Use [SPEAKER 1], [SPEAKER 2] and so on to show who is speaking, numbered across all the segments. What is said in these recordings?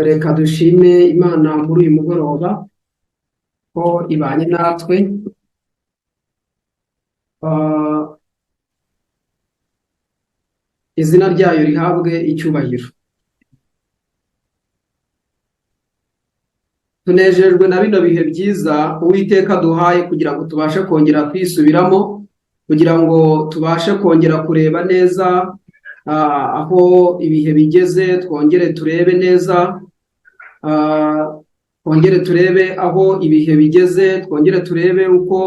[SPEAKER 1] Reka dushime Imana muri uyu mugoroba ko ibanye natwe. Izina ryayo rihabwe icyubahiro. Tunejejwe na bino bihe byiza Uwiteka duhaye kugira ngo tubashe kongera kwisubiramo, kugira ngo tubashe kongera kureba neza aho ibihe bigeze, twongere turebe neza, twongere turebe aho ibihe bigeze, twongere turebe uko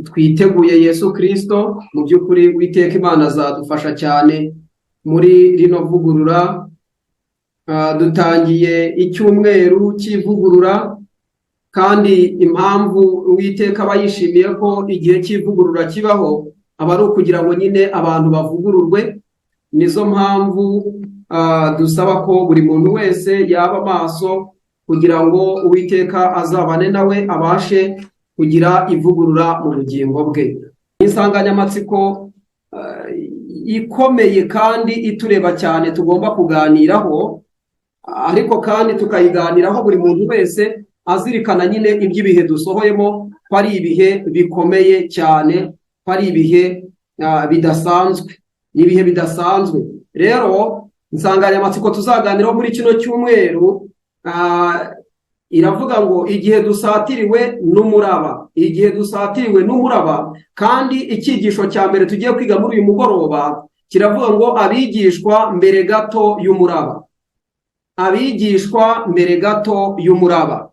[SPEAKER 1] twiteguye Yesu Kristo. Mu by'ukuri Uwiteka Imana azadufasha cyane muri rino vugurura. Dutangiye icyumweru cy'ivugurura, kandi impamvu Uwiteka aba yishimiye ko igihe cy'ivugurura kibaho aba ari ukugira ngo nyine abantu bavugururwe. Nizo mpamvu dusaba ko buri muntu wese yaba maso kugira ngo Uwiteka azabane nawe abashe kugira ivugurura mu bugingo bwe. Insanganyamatsiko ikomeye kandi itureba cyane tugomba kuganiraho, ariko kandi tukayiganiraho buri muntu wese azirikana nyine iby'ibihe dusohoyemo ko ari ibihe bikomeye cyane, ko ari ibihe bidasanzwe, ni ibihe bidasanzwe. Rero insanganyamatsiko tuzaganiraho muri kino cyumweru iravuga ngo igihe dusatiriwe n'umuraba. Igihe dusatiriwe n'umuraba, kandi icyigisho cya mbere tugiye kwiga muri uyu mugoroba kiravuga ngo abigishwa mbere gato y'umuraba. Abigishwa mbere gato y'umuraba.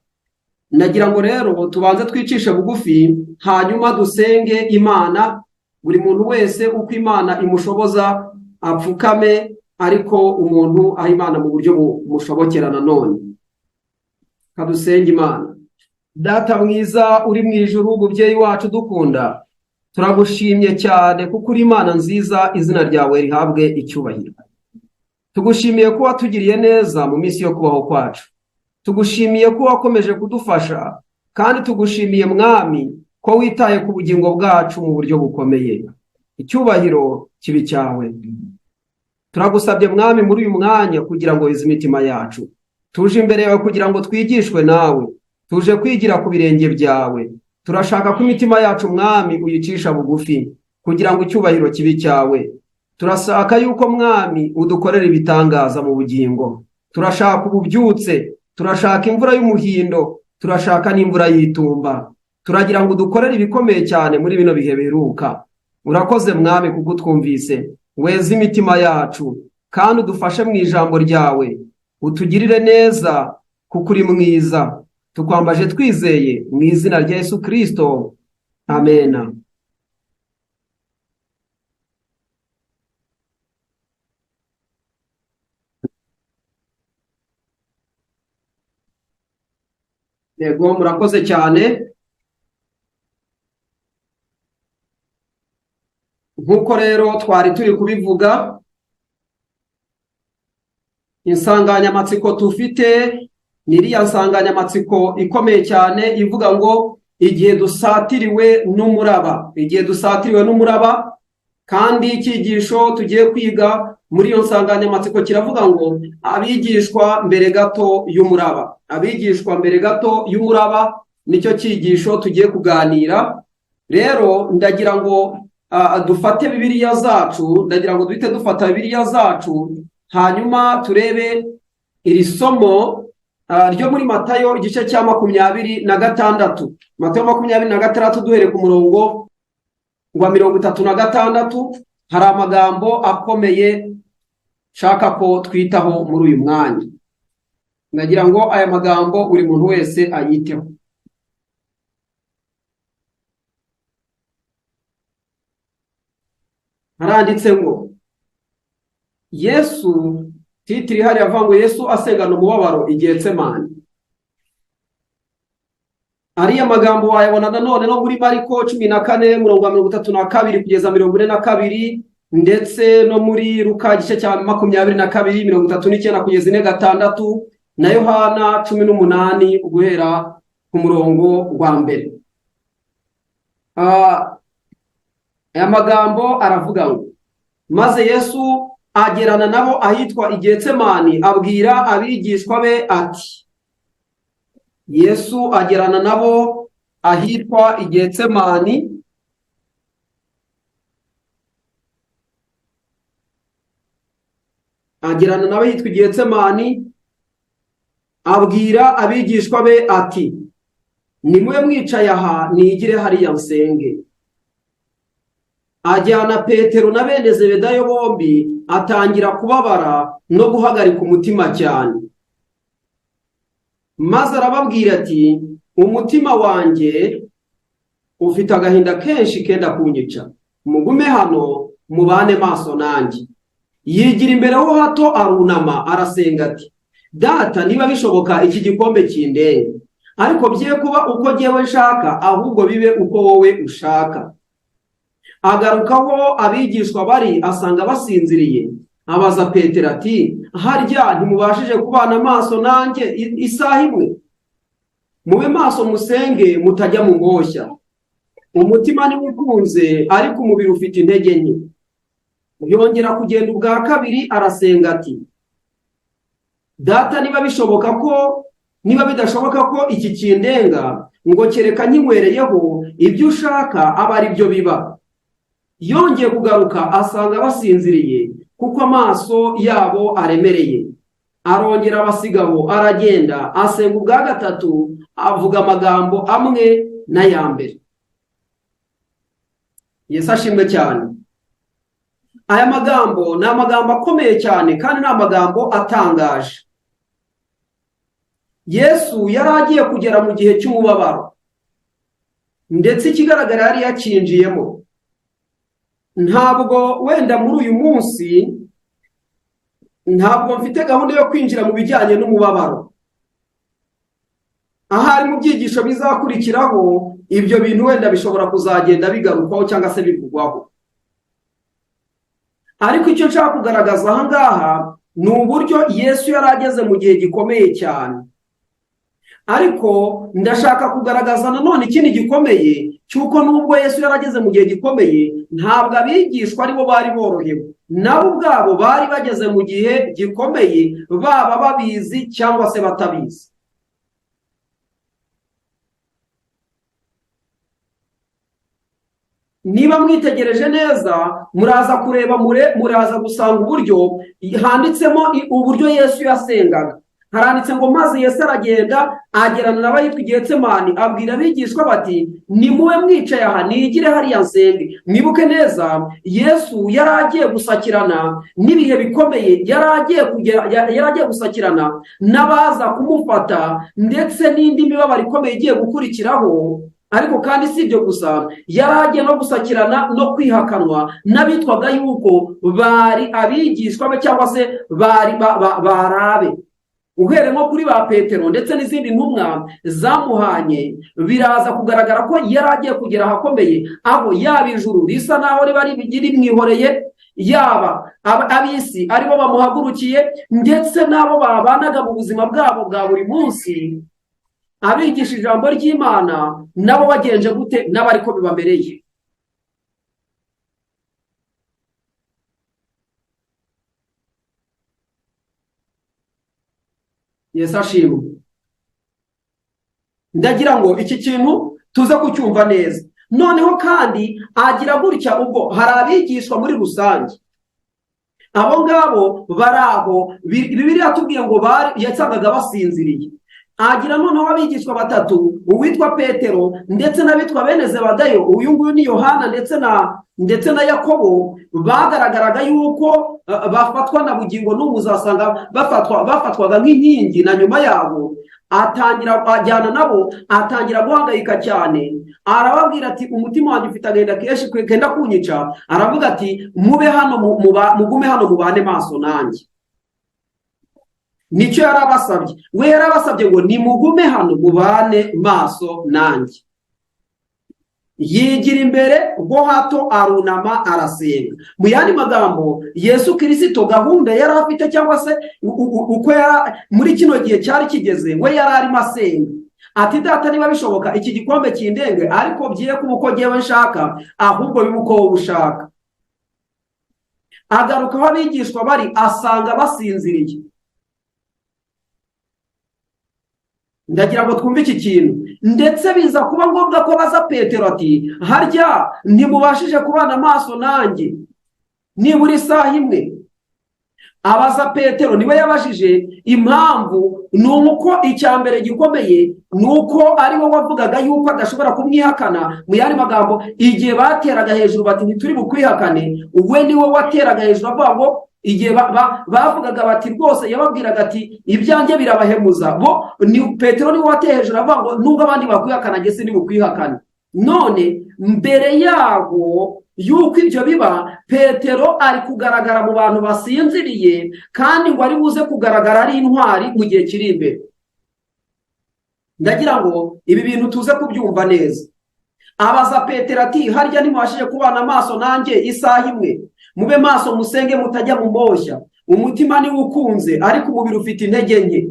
[SPEAKER 1] Nagira ngo rero tubanze twicishe bugufi, hanyuma dusenge Imana. Buri muntu wese uko Imana imushoboza apfukame, ariko umuntu aho Imana mu buryo bumushobokera. Nanone kadusenge Imana. Data mwiza uri mu ijuru, umubyeyi wacu dukunda, turagushimye cyane kuko uri Imana nziza, izina ryawe rihabwe icyubahiro. Tugushimiye ko watugiriye neza mu minsi yo kubaho kwacu. Tugushimiye ko wakomeje kudufasha, kandi tugushimiye Mwami ko witaye ku bugingo bwacu mu buryo bukomeye. Icyubahiro kibi cyawe. Turagusabye Mwami muri uyu mwanya kugira ngo wize imitima yacu. Tuje imbere yawe kugira ngo twigishwe nawe. Tuje kwigira ku birenge byawe. Turashaka ko imitima yacu Mwami uyicisha bugufi kugira ngo icyubahiro kibi cyawe. Turashaka yuko Mwami udukorera ibitangaza mu bugingo. Turashaka ububyutse, turashaka imvura y'umuhindo, turashaka n'imvura y'itumba. Turagira ngo udukorere ibikomeye cyane muri bino bihe biheruka. Urakoze Mwami kuko twumvise. Weze imitima yacu kandi udufashe mu ijambo ryawe. Utugirire neza kuko uri mwiza. Tukwambaje twizeye mu izina rya Yesu Kristo. Amen. Yego, murakoze cyane. Nk'uko rero twari turi kubivuga, insanganyamatsiko tufite ni iriya nsanganyamatsiko ikomeye cyane ivuga ngo igihe dusatiriwe n'umuraba. Igihe dusatiriwe n'umuraba, kandi icyigisho tugiye kwiga muri iyo nsanganyamatsiko kiravuga ngo abigishwa mbere gato y'umuraba. Abigishwa mbere gato y'umuraba nicyo cyigisho tugiye kuganira. Rero ndagira ngo dufate Bibiliya zacu, ndagira ngo duhite dufata Bibiliya zacu, hanyuma turebe iri somo ryo muri Matayo igice cya 26. Matayo 26 duhere ku murongo wa 36. Hari amagambo akomeye shaka ko twitaho muri uyu mwanya. Nagira ngo aya magambo buri muntu wese ayiteho. Haranditse ngo Yesu, titiri hari avuga ngo Yesu asengana umubabaro i Getsemani. Ariya magambo wayabona nanone no muri Mariko 14:32 kugeza 42, ndetse no muri Luka igice cya 22:39 kugeza 4:6, na Yohana 18 guhera ku murongo wa mbere. Aya magambo aravuga ngo maze Yesu agerana nabo ahitwa i Getsemani, abwira abigishwa be ati, Yesu agerana nabo ahitwa i Getsemani, agerana nabo ahitwa i Getsemani, abwira abigishwa be ati, nimwe mwicaye aha nigire hariya nsenge. Ajyana Petero na bene Zebedayo bombi, atangira kubabara no guhagarika umutima cyane, maze arababwira ati, umutima wanjye ufite agahinda kenshi kenda kunyica, mugume hano mubane maso nanjye. Yigira imbere ho hato arunama arasenga ati, Data, niba bishoboka iki gikombe kindenge, ariko bye kuba uko jyewe nshaka, ahubwo bibe uko wowe ushaka. Agarukaho abigishwa bari, asanga basinziriye, abaza Petero ati, harya ntimubashije kubana maso nanjye isaha imwe? Mube maso musenge mutajya mu moshya. Umutima ni ukunze, ariko umubiri ufite intege nke. Yongera kugenda ubwa kabiri arasenga ati, Data, niba bidashoboka ko iki kindenga, ngo kereka nkinywereyeho ibyo ushaka aba ari byo biba. Yongeye kugaruka asanga basinziriye, kuko amaso yabo aremereye. Arongera abasigaho aragenda, asenga ubwa gatatu, avuga amagambo amwe n'aya mbere. Yesu ashimwe cyane. Aya magambo ni amagambo akomeye cyane kandi ni amagambo atangaje. Yesu yari agiye kugera mu gihe cy'umubabaro, ndetse ikigaragara yari yakinjiyemo. Ntabwo wenda muri uyu munsi, ntabwo mfite gahunda yo kwinjira mu bijyanye n'umubabaro. Ahari mu byigisho bizakurikiraho, ibyo bintu wenda bishobora kuzagenda bigarukwaho cyangwa se bivugwaho. Ariko icyo nshaka kugaragaza aha ngaha ni uburyo Yesu yari ageze mu gihe gikomeye cyane. Ariko ndashaka kugaragaza nanone ikindi gikomeye, cyuko nubwo Yesu yari ageze mu gihe gikomeye, ntabwo abigishwa aribo bari borohewe. Nabo ubwabo bari bageze mu gihe gikomeye, baba babizi cyangwa se batabizi. Niba mwitegereje neza, muraza kureba muraza gusanga uburyo handitsemo uburyo Yesu yasengaga. Haranditse ngo maze Yesu aragenda agerana n'abahitwa i Getsemani, abwira abigishwa bati, nimube mwicaye aha nigire hariya nsenge. Mwibuke neza, Yesu yari agiye gusakirana n'ibihe bikomeye, yari agiye gusakirana n'abaza kumufata, ndetse n'indi mibabaro ikomeye igiye gukurikiraho. Ariko kandi si ibyo gusa, yari agiye no gusakirana no kwihakanwa n'abitwaga yuko bari abigishwa be cyangwa se barabe. Uhere nko kuri ba Petero ndetse n'izindi ntumwa zamuhanye, biraza kugaragara ko yari agiye kugera ahakomeye, aho yaba ijuru risa naho rimwihoreye, yaba ab'isi aribo bamuhagurukiye, ndetse n'abo babanaga mu buzima bwabo bwa buri munsi, abigisha ijambo ry'Imana, nabo bagenje gute, n'abariko bibamereye. Yesu ashimwe. Ndagira ngo iki kintu tuze kucyumva neza. Noneho kandi agira gutya, ubwo hari abigishwa muri rusange, abo ngabo baraho, Bibiliya tubwiye ngo yasangaga basinziriye. Agira noneho abigishwa batatu, uwitwa Petero ndetse n'abitwa bene Zebedayo, uyu nguyu ni Yohana ndetse na Yakobo, bagaragaraga yuko bafatwa na bugingo n'ubu uzasanga bafatwaga nk'inkingi, na nyuma yabo ajyana nabo, atangira guhangayika cyane. Arababwira ati, umutima wanjye ufite agahinda kenshi kenda kunyica. Aravuga ati, mugume hano mubane maso nanjye. Nicyo yarabasabye. We yarabasabye ngo nimugume hano mubane maso nanjye. Yigira imbere ho hato arunama arasenga. Mu yandi magambo, Yesu Kristo gahunda yari afite cyangwa se uko muri kino gihe cyari kigeze, we yari arimo asenga ati, Data, niba bishoboka iki gikombe kindenge, ariko byiye kuba uko jyewe nshaka, ahubwo bibe uko wowe ushaka. agaruka aho abigishwa bari asanga basinziriye. Ndagira ngo twumve iki kintu, ndetse biza kuba ngombwa ko baza Petero ati harya ntimubashije kubana amaso nanjye nibura isaha imwe? Abaza Petero, niwe yabajije impamvu. Ni uko icya mbere gikomeye ni uko ari we wavugaga yuko adashobora kumwihakana. Mu yandi magambo, igihe bateraga hejuru bati ntituri bukwihakane, we ni we wateraga hejuru avuga ngo, igihe bavugaga bati rwose, yababwiraga ati ibyanjye birabahemuza, bo ni Petero niwe wateye hejuru avuga ngo nubwo abandi bakwihakana njye sindi bukwihakane. None mbere yaho yuko ibyo biba, Petero ari kugaragara mu bantu basinziriye, kandi ngo ari buze kugaragara ari intwari mu gihe kiri imbere. Ndagira ngo ibi bintu tuze kubyumva neza. Abaza Petero ati harya ntimubashije kubana amaso nanjye isaha imwe? Mube maso musenge mutajya mu moshya. Umutima ni ukunze ariko umubiri ufite intege nke.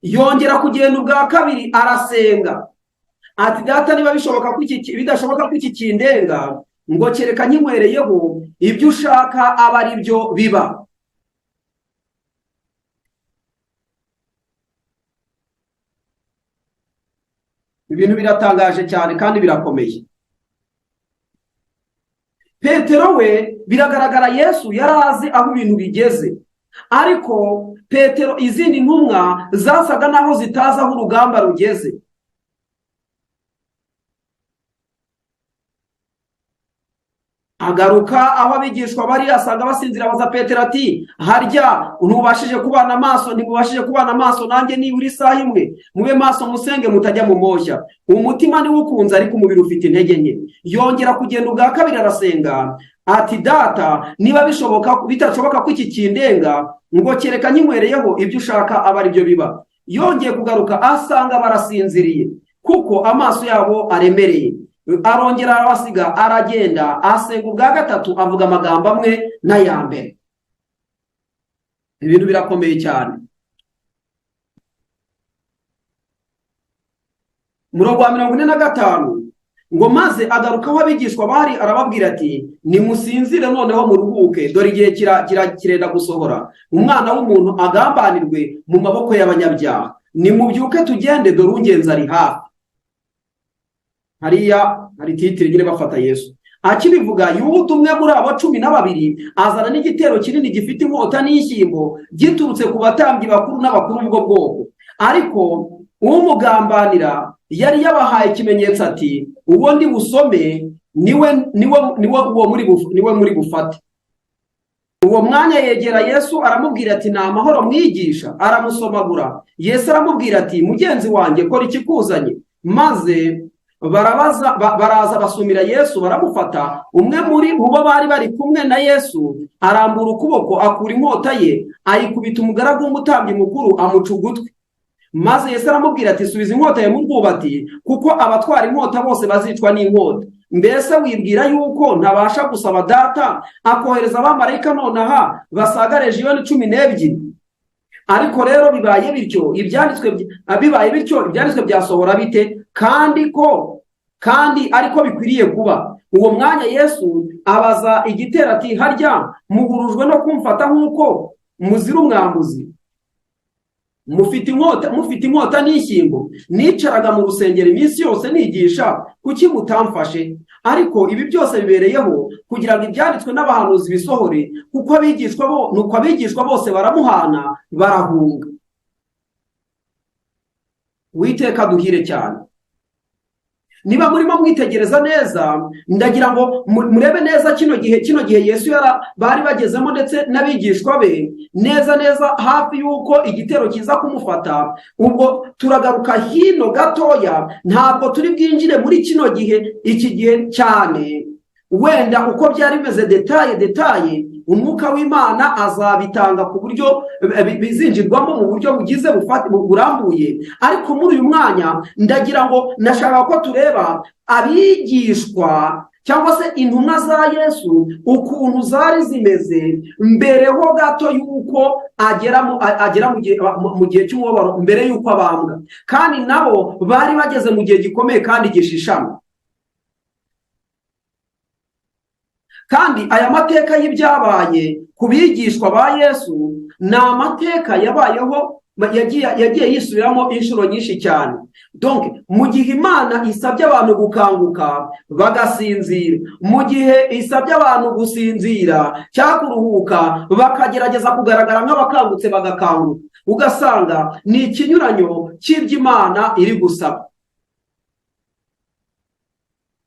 [SPEAKER 1] Yongera kugenda ubwa kabiri arasenga ati data, niba bidashoboka ko iki kindenga, ngo kereka nkinywereyeho, ibyo ushaka aba ari byo biba. Ibintu biratangaje cyane kandi birakomeye. Petero we biragaragara Yesu yari azi aho ibintu bigeze, ariko Petero izindi ntumwa zasaga naho zitazi aho urugamba rugeze. Agaruka aho abigishwa bari asanga basinzira, abaza Petero ati harya ntubashije kubana amaso ntimubashije kubana amaso nanjye nibura isaha imwe? Mube maso musenge mutajya mu moshya. Umutima ni ukunze ariko umubiri ufite intege nke. Yongera kugenda ubwa kabiri arasenga ati data, niba bitashoboka ko iki kindenga, ngo kereka nkinywereyeho, ibyo ushaka aba ari byo biba. Yongeye kugaruka asanga barasinziriye kuko amaso yabo aremereye. Arongera arabasiga aragenda asenga ubwa gatatu, avuga amagambo amwe n'aya mbere. Ibintu birakomeye cyane. Murongo wa 45 ngo maze agaruka aho abigishwa bari arababwira ati nimusinzire noneho muruhuke, dore igihe kirenda gusohora, umwana w'umuntu agambanirwe mu maboko y'abanyabyaha. Nimubyuke tugende, dore ungenzi ari hafi. Hariya hari titire nyine bafata Yesu akibivuga, Yuda umwe muri abo 12 azana n'igitero kinini gifite inkota n'ishyimbo giturutse ku batambyi bakuru n'abakuru b'ubwo bwoko. Ariko umugambanira yari yabahaye ikimenyetso ati uwo ndi busome niwe muri bufate. Uwo mwanya yegera Yesu aramubwira ati nta mahoro mwigisha. Aramusomagura. Yesu aramubwira ati mugenzi wanjye, kora ikikuzanye. Maze baraza basumira Yesu baramufata. Umwe muri bo bari bari kumwe na Yesu arambura ukuboko, akura inkota ye, ayikubita umugaragu w'umutambyi mukuru, amuca ugutwi. Maze Yesu aramubwira ati subiza inkota ye mu rwubati, kuko abatwara inkota bose bazicwa n'inkota. Mbese wibwira yuko ntabasha gusaba data akohereza abamarayika nonaha basaga legiyoni 12? Ariko rero bibaye bityo ibyanditswe byasohora bite? Kandi ariko bikwiriye kuba. Uwo mwanya Yesu abaza igitero ati harya mugurujwe no kumfata nk'uko muzira umwambuzi? Mufite inkota n'ishyimbo. Nicaraga mu rusengero iminsi yose nigisha, kuki mutamfashe? Ariko ibi byose bibereyeho kugira ngo ibyanditswe n'abahanuzi bisohore, kuko abigishwa bose baramuhana barahunga. Uwiteka duhire cyane. Niba murimo mwitegereza neza, ndagira ngo murebe neza kino gihe Yesu bari bagezemo ndetse n'abigishwa be, neza hafi yuko igitero kiza kumufata. Ubwo turagaruka hino gatoya, ntabwo turi bwinjire muri kino gihe, iki gihe cyane, wenda uko byari bimeze detaye umwuka w'Imana azabitanga ku buryo bizinjirwamo mu buryo bugize burambuye. Ariko muri uyu mwanya ndagira ngo nashaka ko tureba abigishwa cyangwa se intumwa za Yesu ukuntu zari zimeze mbere ho gato yuko agera mu gihe cy'umubabaro, mbere yuko abambwa. Kandi nabo bari bageze mu gihe gikomeye kandi gishishana. kandi aya mateka y'ibyabaye ku bigishwa ba Yesu ni amateka yabayeho yagiye yisubiramo inshuro nyinshi cyane. Donc mu gihe Imana isabye abantu gukanguka bagasinzira, mu gihe isabye abantu gusinzira cyangwa kuruhuka bakagerageza kugaragara nk'abakangutse bagakanguka, ugasanga ni ikinyuranyo cy'iby'Imana iri gusaba.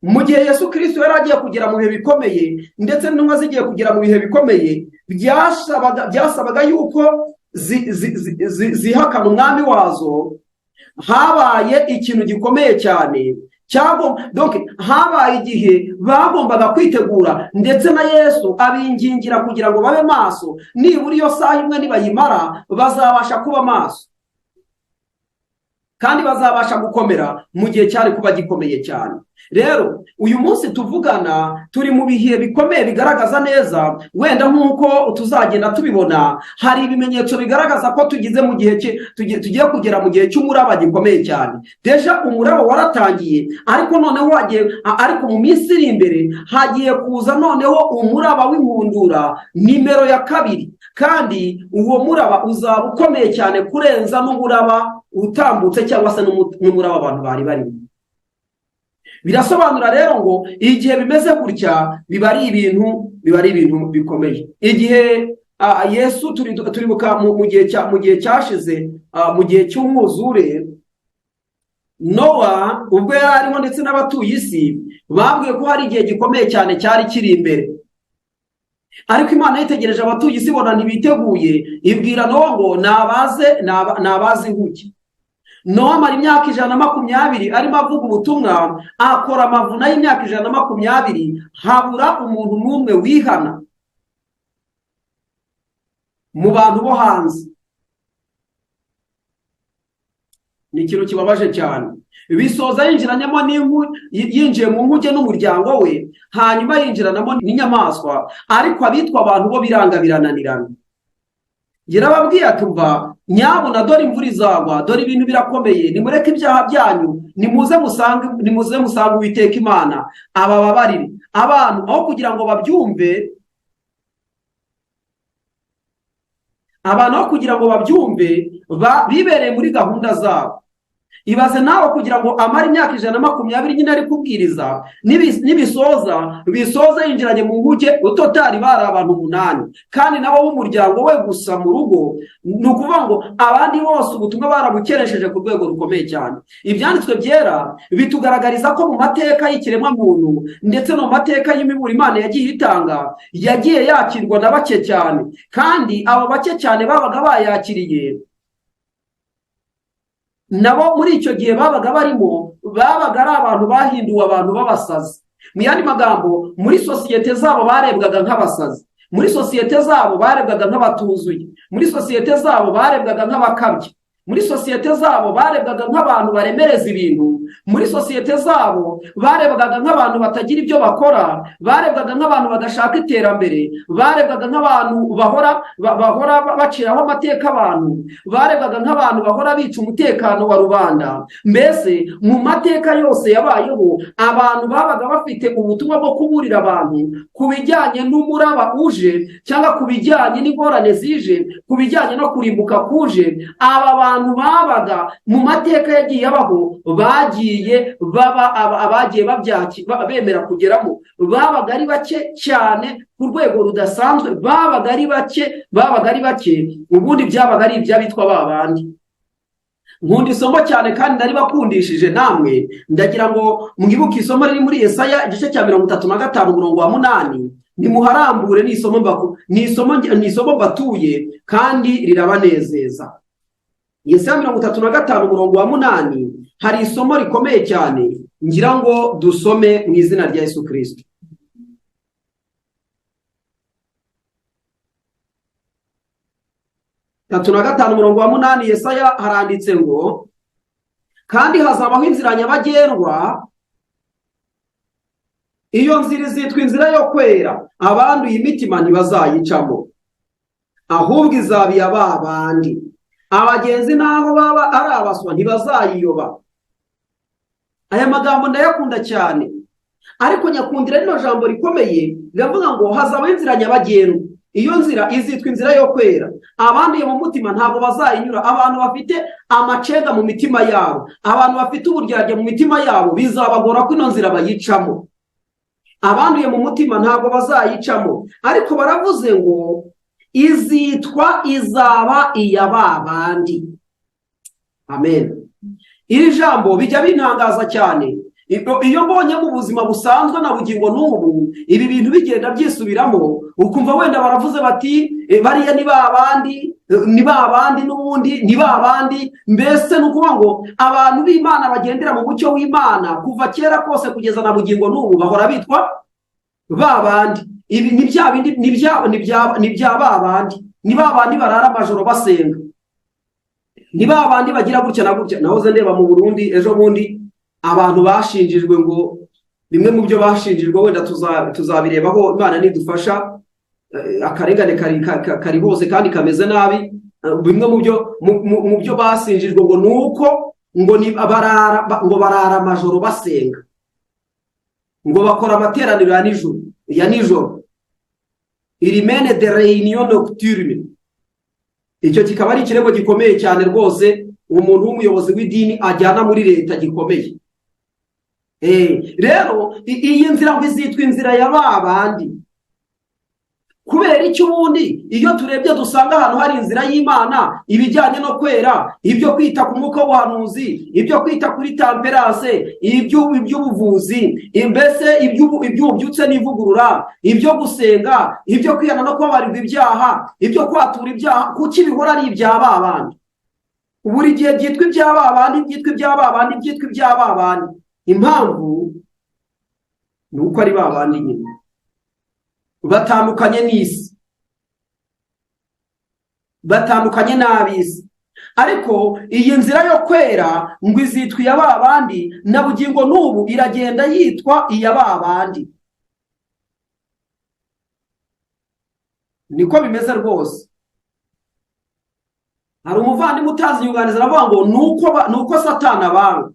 [SPEAKER 1] Mu gihe Yesu Kristo yari agiye kugera mu bihe bikomeye ndetse n'intumwa zigiye kugera mu bihe bikomeye, byasabaga yuko zihakana umwami wazo, habaye ikintu gikomeye cyane donc habaye igihe bagombaga kwitegura, ndetse na Yesu abingingira kugira ngo babe maso, nibura iyo saha imwe nibayimara bazabasha kuba maso kandi bazabasha gukomera mu gihe cyari kuba gikomeye cyane. Rero uyu munsi tuvugana turi mu bihe bikomeye bigaragaza neza, wenda nk'uko tuzagenda tubibona, hari ibimenyetso bigaragaza ko tugize mu gihe tugiye kugera mu gihe cy'umuraba gikomeye cyane. Deja umuraba waratangiye, ariko mu minsi iri imbere hagiye kuza noneho umuraba w'inkundura nimero ya 2, kandi uwo muraba uzaba ukomeye cyane kurenza n'umuraba utambutse cyangwa se n'umuraba abantu bari barimo. Birasobanura rero ngo igihe bimeze gutya biba ari ibintu bikomeye. Igihe Yesu turibuka mu gihe cyashize, mu gihe cy'umwuzure, Nowa ubwo yari arimo ndetse n'abatuye isi babwiye ko hari igihe gikomeye cyane cyari kiri imbere, ariko Imana yitegereje abatuye isi bona ntibiteguye, ibwira Nowa ngo nabaze inkuge. Nowa amara imyaka 120 arimo avuga ubutumwa, akora amavuna y'imyaka 120, habura umuntu n'umwe wihana mu bantu bo hanze. Ni ikintu kibabaje cyane. Bisoza yinjiye mu nkuge n'umuryango we, hanyuma yinjiranamo n'inyamaswa, ariko abitwa abantu bo biranga birananirana. Yarababwiye ati umva, nyabuna dore imvura izagwa, dore ibintu birakomeye, nimureke ibyaha byanyu, nimuze musange Uwiteka Imana abababarire. Abantu aho kugira ngo babyumve, bibereye muri gahunda zabo. Ibaze nawe kugira ngo amara imyaka 120 nyine ari kubwiriza, bisoza yinjiranye mu nkuge, utotari bari abantu 8, kandi nabo b'umuryango we gusa mu rugo. Ni ukuvuga ngo abandi bose ubutumwa barabukeresheje ku rwego rukomeye cyane. Ibyanditswe byera bitugaragariza ko mu mateka y'ikiremwa muntu ndetse no mu mateka y'imiburo Imana yagiye itanga, yagiye yakirwa na bake cyane, kandi abo bake cyane babaga bayakiriye nabo muri icyo gihe babaga barimo, babaga ari abantu bahinduwe abantu b'abasazi. Mu yandi magambo, muri sosiyete zabo barebwaga nk'abasazi, muri sosiyete zabo barebwaga nk'abatuzuye, muri sosiyete zabo barebwaga nk'abakabyi, muri sosiyete zabo barebwaga nk'abantu baremereza ibintu, muri sosiyete zabo barebwaga nk'abantu batagira ibyo bakora, barebwaga nk'abantu badashaka iterambere, barebwaga nk'abantu bahora baciraho amateka abantu, barebwaga nk'abantu bahora bica umutekano wa rubanda. Mbese mu mateka yose yabayeho, abantu babaga bafite ubutumwa bwo kuburira abantu ku bijyanye n'umuraba uje, cyangwa ku bijyanye n'ingorane zije, ku bijyanye no kurimbuka kuje. Aba bantu babaga mu mateka yagiye abaho, abagiye bemera kugeramo, babaga ari bake cyane ku rwego rudasanzwe, babaga ari bake, ubundi byabaga ari iby'abitwa babandi. Nkunda isomo cyane kandi ndari bakundishije namwe, ndagira ngo mwibuke isomo riri muri Yesaya igice cya 35 umurongo wa 8. Nimuharambure, ni isomo batuye kandi rirabanezeza. Yesaya 35 umurongo wa 8 hari isomo rikomeye cyane, ngira ngo dusome mu izina rya Yesu Kristo. 35 umurongo wa 8 Yesaya haranditse ngo, kandi hazabaho inzira nyabagendwa, iyo nzira izitwa inzira yo kwera, abanduye imitima ntibazayicamo, ahubwo izabiye abandi. Abagenzi naho baba ari abaswa ntibazayiyoba. Aya magambo ndayakunda cyane. ariko nyakundira rino jambo rikomeye riravuga ngo hazabaho inzira nyabagendwa. Iyo nzira izitwa inzira yo kwera. Abanduye mu mutima ntabwo bazayinyura. Abantu bafite amacenda mu mitima yabo, abantu bafite uburyarya mu mitima yabo, bizabagora ko ino nzira bayicamo. Abanduye mu mutima ntabwo bazayicamo, ariko baravuze ngo izaba iya babandi. Amen. Iri jambo bijya bintangaza cyane. Iyo mbonye mu buzima busanzwe na bugingo n'ubu ibi bintu bigenda byisubiramo, ukumva wenda baravuze bati bariya ni babandi n'ubundi ni babandi. Mbese nukuvuga ngo abantu b'Imana bagendera mu mucyo w'Imana kuva kera kose kugeza na bugingo n'ubu bahora bitwa babandi. Ibi ni bya bindi ni bya babandi, ni babandi barara amajoro basenga, ni babandi bagira gutya na gutya. Nahoze ndeba mu Burundi ejo bundi abantu bashinjijwe ngo bimwe mu byo bashinjijwe wenda tuzabirebaho Imana nidufasha. Akarengane kari hose kandi kameze nabi. Bimwe mu byo basinjijwe ngo nuko ngo ni barara amajoro basenga, ngo bakora amateraniro ya nijoro, irimene de réunion nocturne. Icyo kikaba ari ikirego gikomeye cyane rwose umuntu w'umuyobozi w'idini ajyana muri leta gikomeye. Rero iyi nzira ngo izitwa inzira ya babandi. Kubera icyo ubundi iyo turebye dusanga ahantu hari inzira y'Imana, ibijyanye no kwera, ibyo kwita ku mwuka w'ubuhanuzi, ibyo kwita kuri temperance, iby'ubuvuzi, mbese iby'ububyutse n'ivugurura, ibyo gusenga, ibyo kwihana no kubabarirwa ibyaha, ibyo kwatura ibyaha, kuki bihora ari ibya babandi? Buri gihe byitwa ibya babandi, byitwa ibya babandi, byitwa ibya babandi. Impamvu ni uko ari babandi nyine batandukanye n'isi, batandukanye n'ab'isi. Ariko iyi nzira yo kwera ngo izitwa iya babandi, na bugingo n'ubu iragenda yitwa iya babandi. Niko bimeze rwose. Hari umuvandimwe utazi inyunganizi aravuga ngo nuko Satani abanga.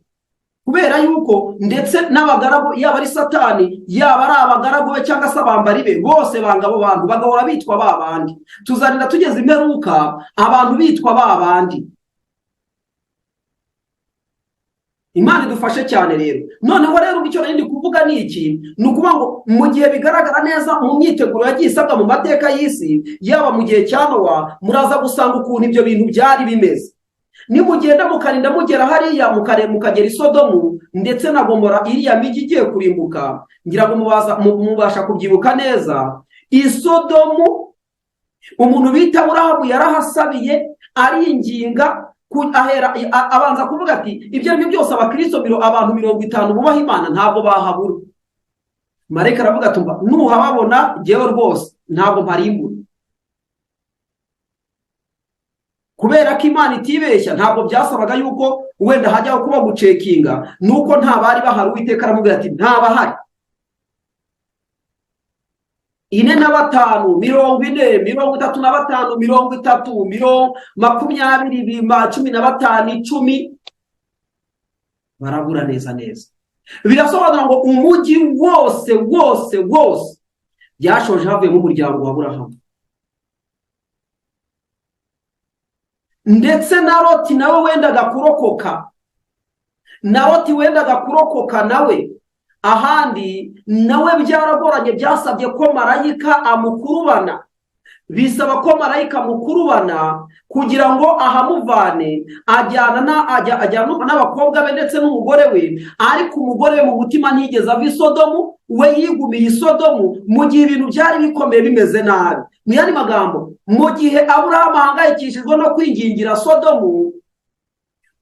[SPEAKER 1] Kubera yuko ndetse n'abagaragu, yaba ari Satani, yaba ari abagaragu be cyangwa se abambari be, bose banga abo bantu, bagahora bitwa babandi. Tuzarinda tugeze imperuka abantu bitwa babandi. Imana idufashe cyane rero. Noneho rero icyo nari ndi kuvuga ni iki, ni ukuvuga ngo mu gihe bigaragara neza mu myiteguro yagiye isabwa mu mateka y'isi, yaba mu gihe cya Nowa, muraza gusanga ukuntu ibyo bintu byari bimeze. Nimugenda mukarinda mugera hariya mukagera i Sodomu ndetse na Gomora, iriya migi igiye kurimbuka, ngira ngo mubasha kubyibuka neza. I Sodomu umuntu bita Aburahamu yarahasabiye aringinga, abanza kuvuga ati ibyo aribyo byose abakristo abantu 50 bubaha Imana ntabwo bahabura. Marayika aravuga ati nuhababona jewe rwose ntabwo mparimbura. Kubera ko Imana itibeshya, ntabwo byasabaga yuko wenda hajyaho kuba gucekinga, nuko nta bari bahari. Uwiteka aramubwira ati ntabahari. 45, 40, 35, 30, 20, 15, 10 barabura neza. Birasobanura ngo umujyi wose byashoje havuyemo umuryango wa Aburahamu. Ndetse na Loti nawe wendaga kurokoka, nawe ahandi nawe byaragoranye, byasabye ko marayika amukurubana. Bisaba ko marayika amukurubana kugira ngo ahamuvane, ajyana n'abakobwa be ndetse n'umugore we. Ariko umugore we mu mutima ntigeze ava i Sodomu, we yigumiye i Sodomu mu gihe ibintu byari bikomeye bimeze nabi. Mu yandi magambo, mu gihe Aburahamu ahangayikishijwe no kwingingira Sodomu,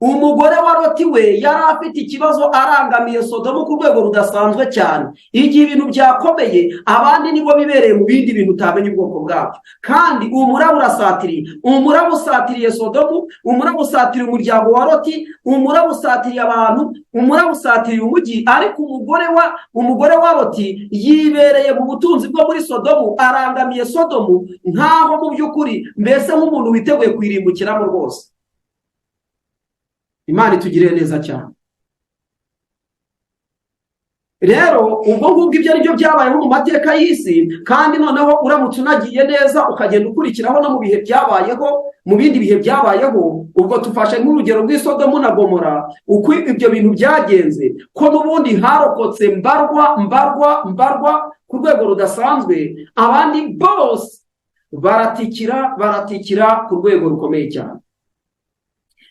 [SPEAKER 1] umugore wa Loti we yari afite ikibazo, arangamiye Sodomu ku rwego rudasanzwe cyane. Igihe ibintu byakomeye, abandi nibo bibereye mu bindi bintu utamenya ubwoko bwabyo. Kandi umuraba usatiriye Sodomu, umuraba usatiriye umuryango wa Loti, umuraba usatiriye abantu, umuraba usatiriye umujyi. Ariko umugore wa Loti yibereye mu butunzi bwo muri Sodomu, arangamiye Sodomu nkaho mu by'ukuri mbese nk'umuntu witeguye kwirimbukiramo rwose. Imana itugirire neza cyane. rero ubwo ngubwo ibyo ari byo byabayeho mu mateka y'isi, kandi noneho uramutse unagiye neza ukagenda ukurikiraho no mu bihe byabayeho, mu bindi bihe byabayeho, ubwo tufashe nk'urugero rw'Isodomu na Gomora, uko ibyo bintu byagenze, ko n'ubundi harokotse mbarwa ku rwego rudasanzwe, abandi bose baratikira ku rwego rukomeye cyane.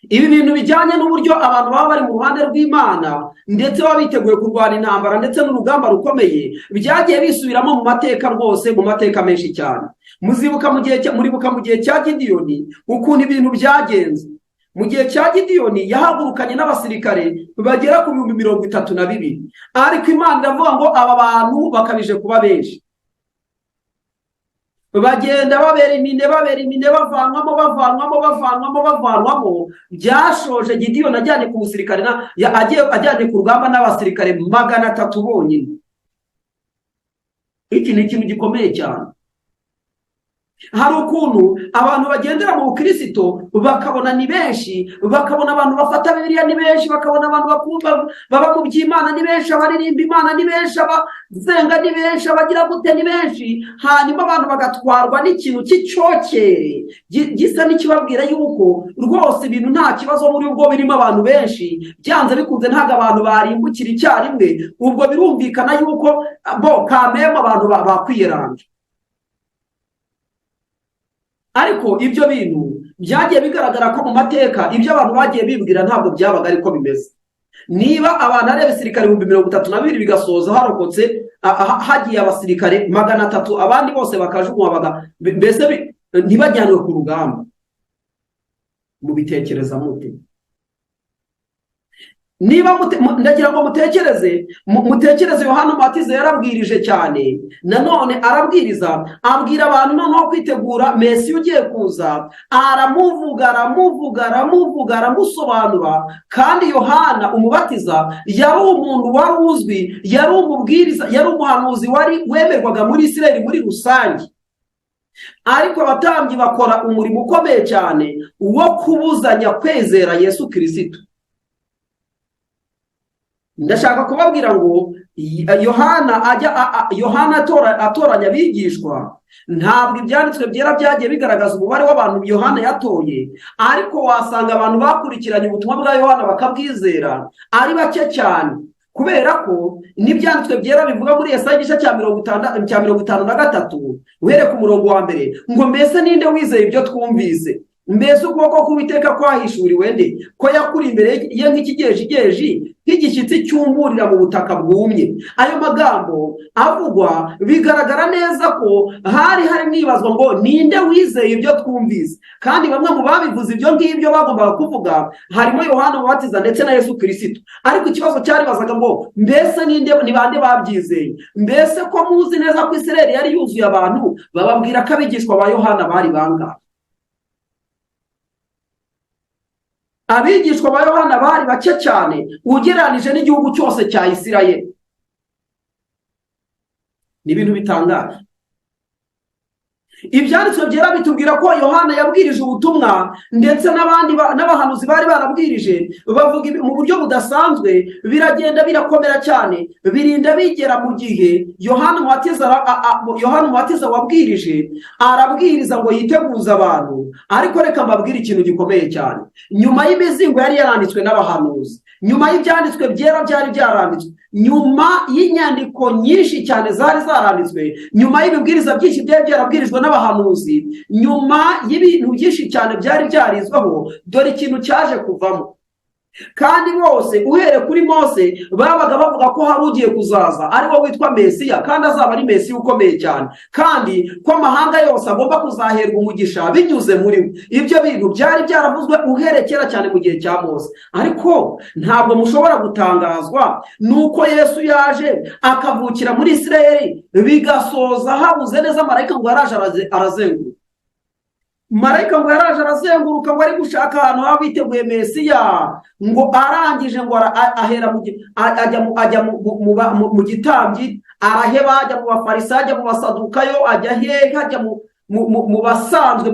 [SPEAKER 1] Ibi bintu bijyanye n'uburyo abantu baba bari mu ruhande rw'Imana ndetse baba biteguye kurwana intambara ndetse n'urugamba rukomeye, byagiye bisubiramo mu mateka rwose, mu mateka menshi cyane. Muribuka mu gihe cya Gideyoni ukuntu ibintu byagenze. Mu gihe cya Gideyoni yahagurukanye n'abasirikare bagera ku 32,000, ariko Imana iravuga ngo aba bantu bakabije kuba benshi, bagenda babera imine bavanwamo. Byashoje Gideyoni ajyanye ku musirikare ajyanye ku rugamba n'abasirikare 300 bonyine. Iki ni ikintu gikomeye cyane. Hari ukuntu abantu bagendera mu Kristo bakabona ni benshi, bakabona abantu bafata Bibiliya ni benshi, bakabona abantu bakumva baba mu by'Imana ni benshi, abaririmba Imana ni benshi, abazenga ni benshi, abagira gute ni benshi, hanyuma abantu bagatwarwa n'ikintu cy'icyokere gisa n'ikibabwira yuko rwose ibintu nta kibazo muri ubwo birimo abantu benshi, byanze bikunze ntabwo abantu barimbukira icyarimwe. Ubwo birumvikana yuko kameme abantu bakwiyeranja. Ariko ibyo bintu byagiye bigaragara ko mu mateka ibyo abantu bagiye bibwira ntabwo byabaga ariko bimeze. Niba abantu ari abasirikare 32,000 bigasoza harokotse hagiye abasirikare 300, abandi bose bakajugunywa, mbese ntibajyanwe ku rugamba, mubitekereza mute? Niba ndagira ngo mutekereze Yohana Umubatiza yarabwirije cyane, nanone arabwiriza, abwira abantu noneho kwitegura Mesiya ugiye kuza, aramusobanura. Kandi Yohana Umubatiza yari umuntu wari uzwi, yari umubwiriza, yari umuhanuzi wari wemerwaga muri Isirayeli muri rusange. Ariko abatambyi bakora umurimo ukomeye cyane wo kubuzanya kwezera Yesu Kristo. Ndashaka kubabwira ngo Yohana atoranya abigishwa, ntabwo ibyanditswe byera byagiye bigaragaza umubare w'abantu Yohana yatoye, ariko wasanga abantu bakurikiranye ubutumwa bwa Yohana bakabwizera ari bake cyane, kubera ko n'ibyanditswe byera bivuga muri Yesaya igice cya 53 uhere ku murongo wa mbere ngo mbese ninde wizeye ibyo twumvise? Mbese ukuboko k'Uwiteka kwahishuriwe nde? Ko yakuri imbere ye nk'ikigejigeji, nk'igishyitsi cyumburira mu butaka bwumye. Ayo magambo avugwa bigaragara neza ko hari nibazwa ngo ninde wizeye ibyo twumvise. Kandi bamwe mu babivuze ibyo ngibyo bagombaga kuvuga harimo Yohana Umubatiza ndetse na Yesu Kristo. Ariko ikibazo cyaribazaga ngo mbese ni bande babyizeye? Mbese ko muzi neza ko Isirayeli yari yuzuye abantu, bababwira ko abigishwa ba Yohana bari bangahe? Abigishwa ba Yohana bari bake cyane ugereranije n'igihugu cyose cya Isirayeli. Ni ibintu bitangaje. Ibyanditswe byera bitubwira ko Yohana yabwirije ubutumwa, ndetse n'abahanuzi bari barabwirije, bavuga mu buryo budasanzwe, biragenda birakomera cyane, birinda bigera mu gihe Yohana Umubatiza wabwirije arabwiriza ngo yiteguza abantu. Ariko reka mbabwire ikintu gikomeye cyane. Nyuma y'imizingo yari yaranditswe n'abahanuzi, nyuma y'ibyanditswe byera byari byaranditswe, nyuma y'inyandiko nyinshi cyane zari zaranditswe, nyuma y'ibibwiriza byinshi byari byarabwirijwe n'abahanuzi, nyuma y'ibintu byinshi cyane byari byarizweho, dore ikintu cyaje kuvamo. Kandi bose uhere kuri Mose babaga bavuga ko hari ugiye kuzaza ari wo witwa Mesiya, kandi azaba ari Mesiya ukomeye cyane, kandi ko amahanga yose agomba kuzaherwa umugisha binyuze muri we. Ibyo bintu byari byaravuzwe uherekera cyane mu gihe cya Mose. Ariko ntabwo mushobora gutangazwa nuko Yesu yaje akavukira muri Isirayeli, bigasoza habuze neza marayika ngo yaraje arazenguruka. Marayika ngo yaraje arazenguruka ngo ari gushaka ahantu haba biteguye Mesiya, ngo arangije ngo ahera ajya mu gitambyi, araheba, ajya mu bafarisayo, ajya mu basadukayo, ajya hehe, ajya mu basanzwe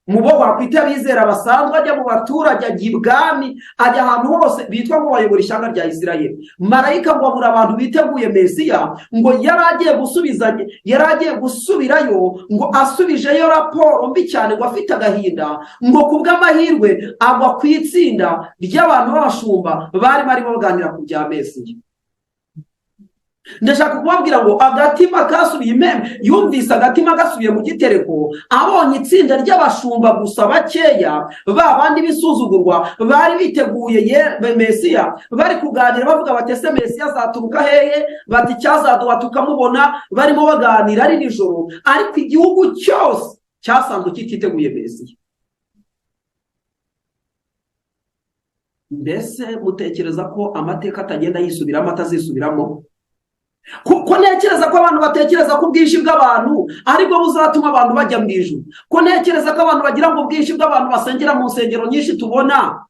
[SPEAKER 1] mu bo wakwita bizera basanzwe, ajya mu baturage, ajya ibwami, ajya ahantu hose bitwa ngo bayobora ishyanga rya Isirayeli. Marayika ngo abura abantu biteguye Mesiya, ngo yari agiye gusubirayo, ngo asubijeyo raporo mbi cyane, ngo afite agahinda, ngo kubw'amahirwe agwa ku itsinda ry'abantu b'abashumba barimo baganira ku bya Mesiya. Ndashaka kubabwira ngo agatima kasubiye impembe, yumvise agatima gasubiye mu gitereko, abonye itsinda ry'abashumba gusa bakeya, ba bandi bisuzugurwa bari biteguye Mesiya, bari kuganira bavuga bati ese Mesiya azaturuka hehe, bati cyazaduha tukamubona, barimo baganira ari nijoro, ariko igihugu cyose cyasanzwe kititeguye Mesiya. Mbese mutekereza ko amateka atagenda yisubiramo, atazisubiramo? Ko ntekereza ko abantu batekereza ko ubwinshi bw'abantu aribwo buzatuma abantu bajya mu ijuru? Ko ntekereza ko abantu bagira ngo ubwinshi bw'abantu basengera mu nsengero nyinshi tubona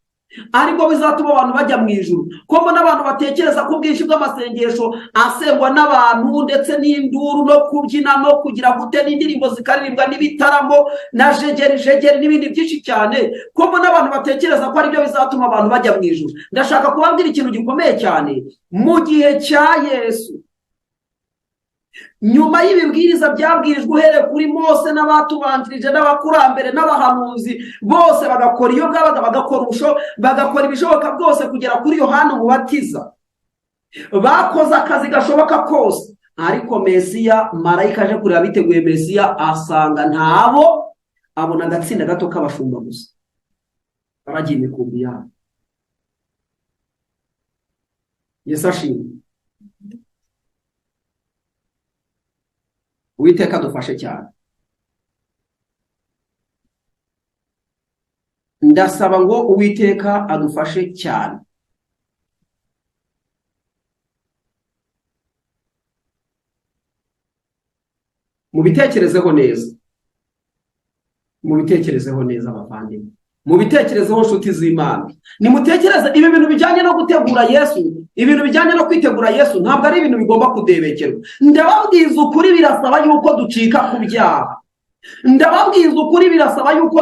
[SPEAKER 1] aribwo bizatuma abantu bajya mu ijuru? Ko mbona abantu batekereza ko ubwinshi bw'amasengesho asengwa n'abantu ndetse n'induru no kubyina no kugira gute n'indirimbo zikaririmbwa n'ibitaramo na jegeri n'ibindi byinshi cyane, ko mbona abantu batekereza ko aribyo bizatuma abantu bajya mu ijuru? Ndashaka kubabwira ikintu gikomeye cyane. Mu gihe cya Yesu, nyuma y'ibibwiriza byabwirijwe uhereye kuri Mose n'abatubanjirije n'abakurambere n'abahanuzi bose, bagakora iyo bwabaga, bagakora ibishoboka byose kugera kuri Yohana Umubatiza, bakoze akazi gashoboka kose, ariko Mesiya, marayika aje kureba biteguye Mesiya, asanga ntabo, abona agatsinda gato k'abashumba gusa baragiye imikumbi yabo. Yesu ashimwe. Uwiteka dufashe cyane. Ndasaba ngo Uwiteka adufashe cyane. Mubitekerezeho neza. Mubitekerezeho neza abavandimwe. Mubitekerezeho nshuti z'Imana. Nimutekereze ibi bintu bijyanye no gutegura Yesu, ibintu bijyanye no kwitegura Yesu ntabwo ari ibintu bigomba kudebekerwa. Ndababwiza ukuri, birasaba yuko ducika ku byaha. Ndababwiza ukuri, birasaba yuko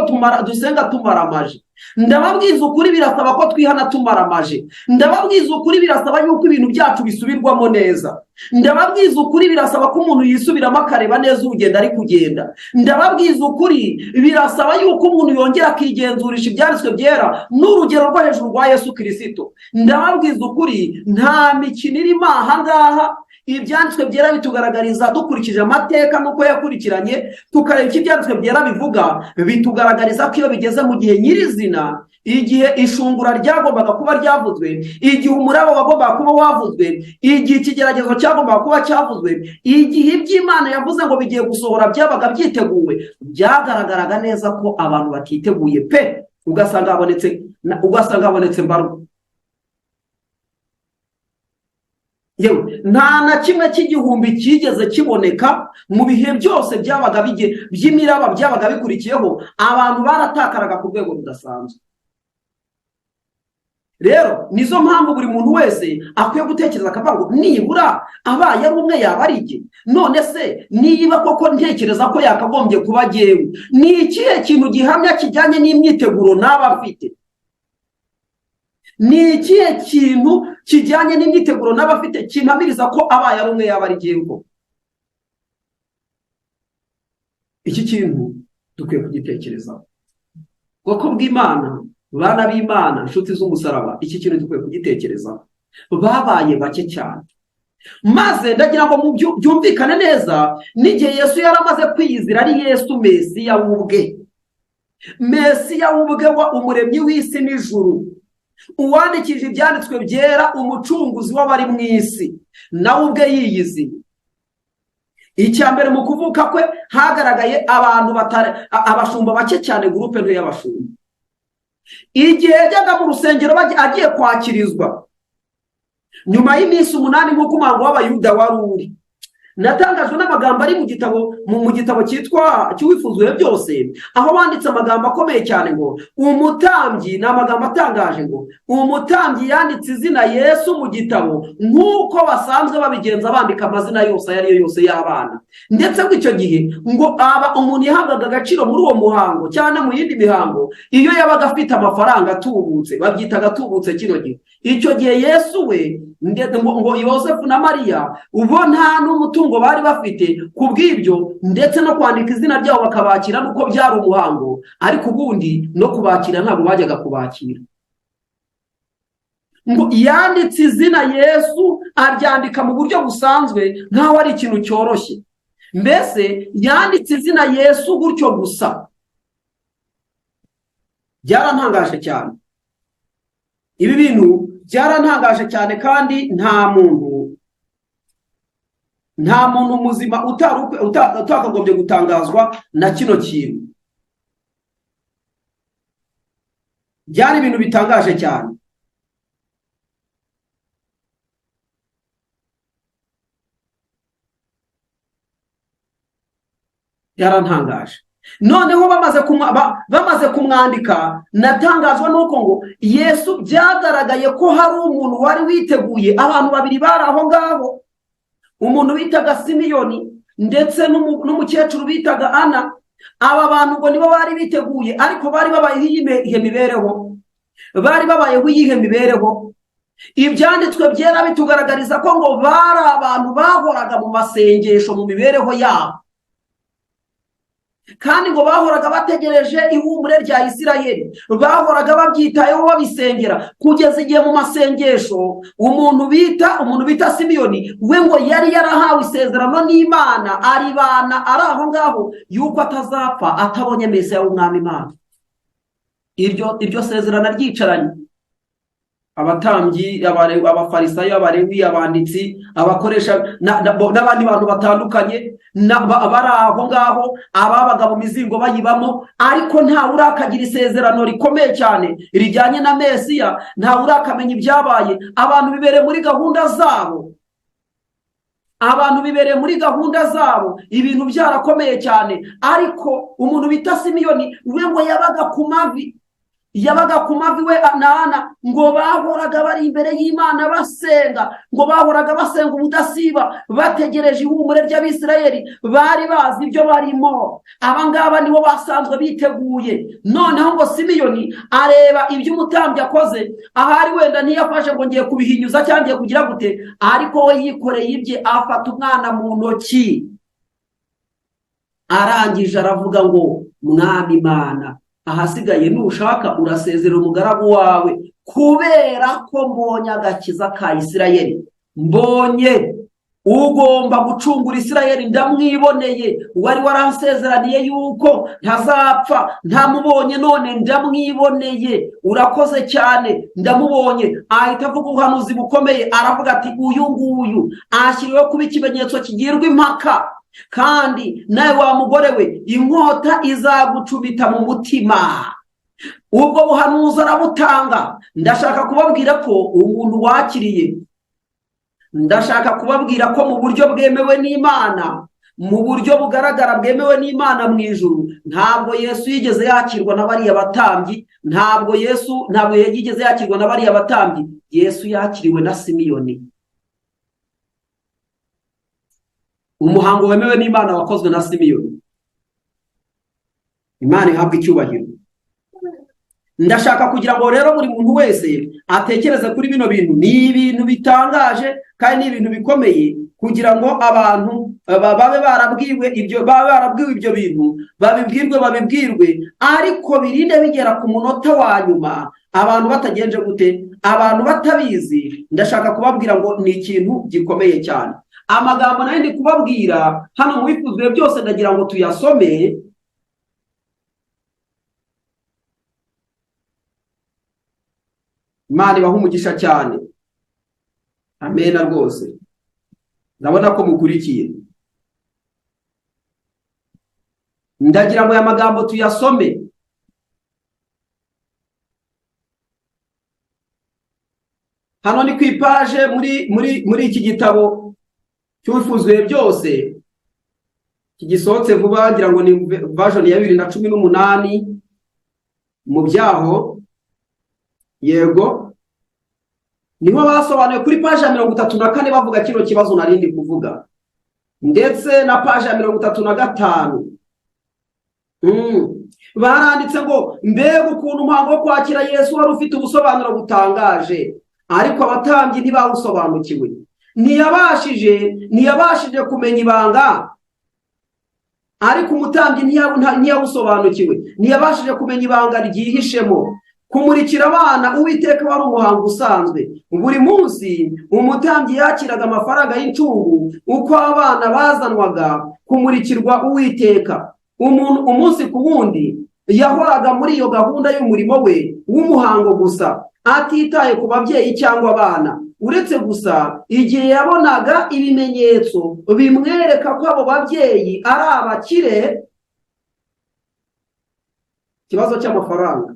[SPEAKER 1] dusenga tumaramaje. Ndababwiza ukuri, birasaba ko twihana tumaramaje. Ndababwiza ukuri, birasaba yuko ibintu byacu bisubirwamo neza. Ndababwiza ukuri, birasaba ko umuntu yisubiramo akareba neza urugendo ari kugenda. Ndababwiza ukuri, birasaba yuko umuntu yongera akigenzurisha ibyanditswe byera n'urugero rwo hejuru rwa Yesu Kristo. Ndababwiza ukuri, nta mikino irimo aha ngaha. Ibyanditswe byera bitugaragariza dukurikije amateka nuko yakurikiranye, tukareba icyo ibyanditswe byera bivuga, bitugaragariza ko iyo bigeze mu gihe nyirizina, igihe ishungura ryagombaga kuba ryavuzwe, igihe umuraba wagombaga kuba wavuzwe, igihe ikigeragezo cyagombaga kuba cyavuzwe, igihe iby'Imana yavuze ngo bigiye gusohora byabaga byiteguwe, byagaragaraga neza ko abantu batiteguye pe, ugasanga habonetse mbarwa. Yewe nta na kimwe cy'igihumbi kigeze kiboneka mu bihe byose byabaga by'imiraba byabaga bikurikiyeho, abantu baratakaraga ku rwego rudasanzwe. Rero nizo mpamvu buri muntu wese akwiye gutekereza akavuga ngo nibura abaye ari umwe yaba ari iki. None se niba koko ntekereza ko yakagombye kuba jyewe, ni ikihe kintu gihamya kijyanye n'imyiteguro n'aba afite? Ni ikihe kintu kijyanye n'imyiteguro n'abafite kimpamiriza ko abaye ari umwe yaba ari jyewe? Iki kintu dukwiye kugitekerezaho. Bwoko bw'Imana, bana b'Imana, nshuti z'umusaraba, iki kintu dukwiye kugitekerezaho. Babaye bake cyane. Maze ndagira ngo byumvikane neza, n'igihe Yesu yaramaze kwiyizira ari Yesu Mesiya w'ubwe. Mesiya w'ubwe wa umuremyi w'isi n'ijuru, uwandikije ibyanditswe byera, umucunguzi w'abari mu isi, nawe ubwe yiyiziye. Icya mbere mu kuvuka kwe hagaragaye abashumba bake cyane, gurupe nto y'abashumba. Igihe yajyaga mu rusengero agiye kwakirizwa, nyuma y'iminsi 8 nk'uko umuhango w'Abayuda wari uri, natangajwe n'amagambo ari mu gitabo mu gitabo cyitwa cy'uwifuzwe byose, aho banditse amagambo akomeye cyane ngo umutambyi, ni amagambo atangaje ngo umutambyi yanditse izina Yesu mu gitabo nk'uko basanzwe babigenza bandika amazina yose ayo ari yo yose y'abana. Ndetse muri icyo gihe ngo umuntu yahabwaga agaciro muri uwo muhango cyane mu yindi mihango iyo yabaga afite amafaranga atubutse, babyitaga atubutse kino gihe. Icyo gihe Yesu we ngo Yosefu na Mariya ubo nta n'umutungo bari bafite, kubw'ibyo ndetse no kwandika izina ryabo bakabakira nuko byari umuhango, ariko ubundi no kubakira ntabwo bajyaga kubakira. Ngo yanditse izina Yesu aryandika mu buryo busanzwe nkaho ari ikintu cyoroshye. Mbese yanditse izina Yesu gutyo gusa. Byarantangaje cyane ibi bintu, byarantangaje cyane, kandi nta muntu muzima utakagombye gutangazwa na kino kintu. Byari ibintu bitangaje cyane. Byarantangaje. Noneho bamaze kumwandika, natangazwa nuko ngo Yesu byagaragaye ko hari umuntu wari witeguye. Abantu babiri bari aho ngaho, umuntu bitaga Simiyoni ndetse n'umukecuru bitaga Ana. Aba bantu ngo nibo bari biteguye, ariko bari babayeho iyihe mibereho? Bari babayeho iyihe mibereho? Ibyanditswe byera bitugaragariza ko ngo bari abantu bahoraga mu masengesho mu mibereho yabo, kandi ngo bahoraga bategereje ihumure rya Isirayeli. Bahoraga babyitayeho babisengera, kugeza igihe mu masengesho umuntu bita Simiyoni we ngo yari yarahawe isezerano n'Imana, aribana ari aho ngaho yuko atazapfa atabonye Mesiya w'Umwami Imana. Iryo sezerano ryicaranye abatambyi, abafarisayo, abarewi, abanditsi, abakoresha n'abandi bantu batandukanye bari aho ngaho, ababaga mu mizingo bayibamo, ariko ntawe urakagira isezerano rikomeye cyane rijyanye na Mesiya. Ntawe urakamenya ibyabaye. Abantu bibereye muri gahunda zabo, ibintu byarakomeye cyane. Ariko umuntu bita Simiyoni we ngo yabaga ku mavi we na Ana, ngo bahoraga bari imbere y'Imana basenga, ngo bahoraga basenga ubudasiba bategereje ihumure ry'Abisirayeli. Bari bazi ibyo barimo. Abangaba nibo basanzwe biteguye. Noneho ngo Simiyoni areba ibyo umutambyi akoze, ahari wenda ntiyafashe ngo ngiye kubihinyuza cyangwa ngiye kugira gute, ariko we yikoreye ibye, afata umwana mu ntoki, arangije aravuga ngo Mwami Imana, ahasigaye nushaka urasezera umugaragu wawe, kubera ko mbonye agakiza ka Isirayeli. Mbonye ugomba gucungura Isirayeli, ndamwiboneye. Wari waransezeraniye yuko ntazapfa, ntamubonye, none ndamwiboneye. Urakoze cyane, ndamubonye. Ahita avuga ubuhanuzi bukomeye, aravuga ati uyu nguyu ashyiriweho kuba ikimenyetso kigirwa impaka, kandi nawe wa mugore we inkota izagucubita mu mutima. Ubwo buhanuzi arabutanga. Ndashaka kubabwira ko umuntu wakiriye, ndashaka kubabwira ko mu buryo bwemewe n'Imana, mu buryo bugaragara bwemewe n'Imana mu ijuru, ntabwo Yesu yigeze yakirwa na bariya batambyi. Ntabwo yigeze yakirwa na bariya batambyi. Yesu yakiriwe na Simiyoni. Umuhango wemewe n'Imana wakozwe na Simiyoni. Imana ihabwa icyubahiro. Ndashaka kugira ngo rero buri muntu wese atekereze kuri bino bintu. Ni ibintu bitangaje kandi ni ibintu bikomeye, kugira ngo abantu babe barabwiwe ibyo bintu, babibwirwe, ariko birinde bigera ku munota wa nyuma abantu batagenje gute, abantu batabizi. Ndashaka kubabwira ngo ni ikintu gikomeye cyane. Amagambo nayo ndi kubabwira hano mu bifuzwe byose ndagira ngo tuyasome. Imana ibaha umugisha cyane. Amen rwose. Ndabona ko mukurikiye. Ndagira ngo aya magambo tuyasome. Hano ni ku ipaje muri iki gitabo cy'ubifuzwe byose, kigisohotse vuba ngira ngo ni version ya 2018 mu byaho. Yego, niho basobanuye kuri page ya 34 bavuga kino kibazo narindi kuvuga, ndetse na page ya 35 baranditse ngo mbega ukuntu umuhango wo kwakira Yesu wari ufite ubusobanuro butangaje, ariko abatambyi ntibawusobanukiwe. Ntiyabashije kumenya ibanga, ariko umutambyi ntiyawusobanukiwe. Ntiyabashije kumenya ibanga ryihishemo. Kumurikira abana Uwiteka wari umuhango usanzwe. Buri munsi umutambyi yakiraga amafaranga y'incungu uko abana bazanwaga kumurikirwa Uwiteka. Umunsi ku wundi yahoraga muri iyo gahunda y'umurimo we w'umuhango gusa, atitaye ku babyeyi cyangwa abana, uretse gusa igihe yabonaga ibimenyetso bimwereka ko abo babyeyi ari abakire. Ikibazo cy'amafaranga.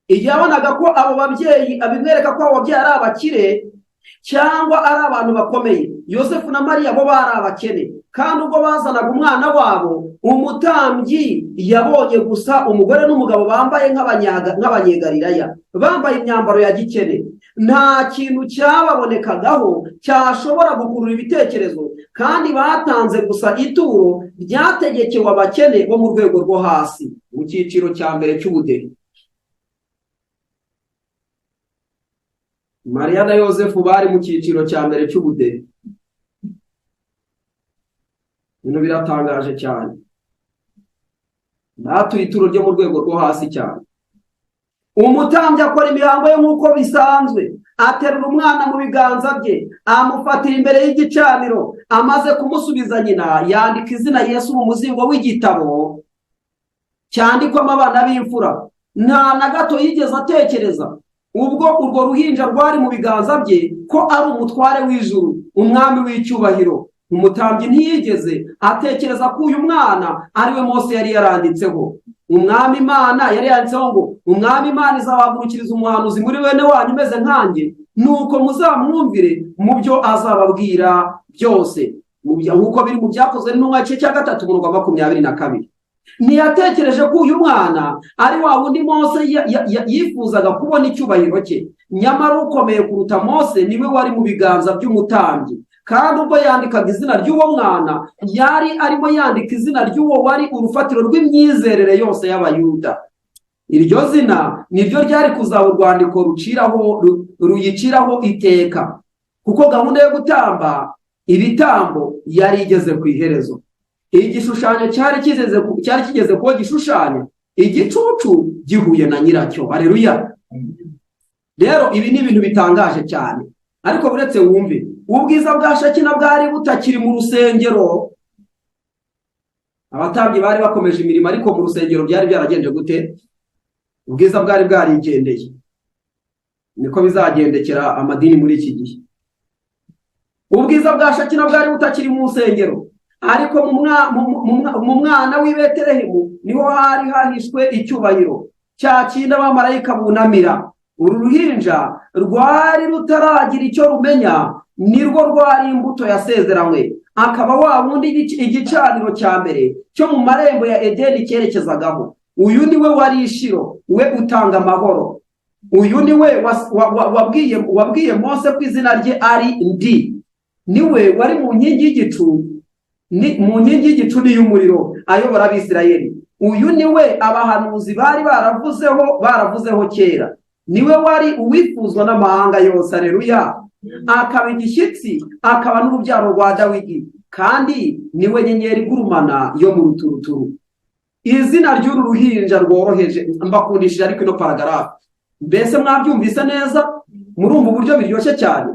[SPEAKER 1] Igihe yabonaga ko abo babyeyi abimwereka ko abo babyeyi ari abakire cyangwa ari abantu bakomeye. Yosefu na Mariya bo bari abakene, kandi ubwo bazanaga umwana wabo, umutambyi yabonye gusa umugore n'umugabo bambaye nk'abanyegalilaya, bambaye imyambaro ya gikene. Nta kintu cyababonekagaho cyashobora gukurura ibitekerezo, kandi batanze gusa ituro ryategekewe abakene bo mu rwego rwo hasi, mu cyiciro cya mbere cy'ubudehe. Mariya na Yosefu bari mu cyiciro cya mbere cy'ubudehe. Ibintu biratangaje cyane. Batuye ituro ryo mu rwego rwo hasi cyane. Umutambyi akora imihango ye nk'uko bisanzwe, aterura umwana mu biganza bye, amufatira imbere y'igicaniro. Amaze kumusubiza nyina, yandika izina Yesu mu muzingo w'igitabo cyandikwamo abana b'imfura. Nta na gato yigeze atekereza ubwo urwo ruhinja rwari mu biganza bye ko ari umutware w'ijuru, umwami w'icyubahiro. Umutambyi ntiyigeze atekereza ko uyu mwana ari we Mose yari yaranditseho. Umwami Imana yari yanditseho ngo umwami Imana izabahagurukiriza umuhanuzi muri bene wanyu umeze nkanjye, nuko muzamwumvire mu byo azababwira byose. Nk'uko biri mu Byakozwe n'Intumwa igice cya 3:22. Ntiyatekereje ko uyu mwana ari wa wundi Mose yifuzaga kubona icyubahiro cye. Nyamara ukomeye kuruta Mose niwe wari mu biganza by'umutambyi, kandi ubwo yandikaga izina ry'uwo mwana yari arimo yandika izina ry'uwo wari urufatiro rw'imyizerere yose y'Abayuda. Iryo zina niryo ryari kuzaba urwandiko ruyiciraho iteka, kuko gahunda yo gutamba ibitambo yari igeze ku iherezo. Igishushanyo cyari kigeze kuba gishushanya igicucu gihuye na nyiracyo. Haleluya. Rero ibi ni ibintu bitangaje cyane, ariko buretse wumve, ubwiza bwa Shekina bwari butakiri mu rusengero. Abatambyi bari bakomeje imirimo, ariko mu rusengero byari byaragenje gute? Ubwiza bwari bwarigendeye. Niko bizagendekera amadini muri iki gihe. Ubwiza bwa Shekina bwari butakiri mu rusengero, ariko mu mwana w'i Betelehemu niho hari hahishwe icyubahiro cya kindi abamarayika bunamira. Uru ruhinja rwari rutaragira icyo rumenya, nirwo rwari imbuto yasezeranywe, akaba wa wundi igicaniro cya mbere cyo mu marembo ya Edeni cyerekezagaho. Uyu ni we wari ishiro, we utanga amahoro. Uyu ni we wabwiye Mose ko izina rye ari Ndi. Niwe wari mu nkingi y'igicu, mu nkingi y'igicu y'umuriro ayobora Abisirayeli. Uyu ni we abahanuzi bari baravuzeho kera. Niwe wari uwifuzwa n'amahanga yose. Haleluya. Akaba igishyitsi, akaba n'urubyaro rwa Dawidi, kandi niwe nyenyeri igurumana yo mu ruturuturu. Izina ry'uru ruhinja rworoheje mbakundishije ariko ino paragraph. Mbese mwabyumvise neza? Murumva uburyo biryoshye cyane.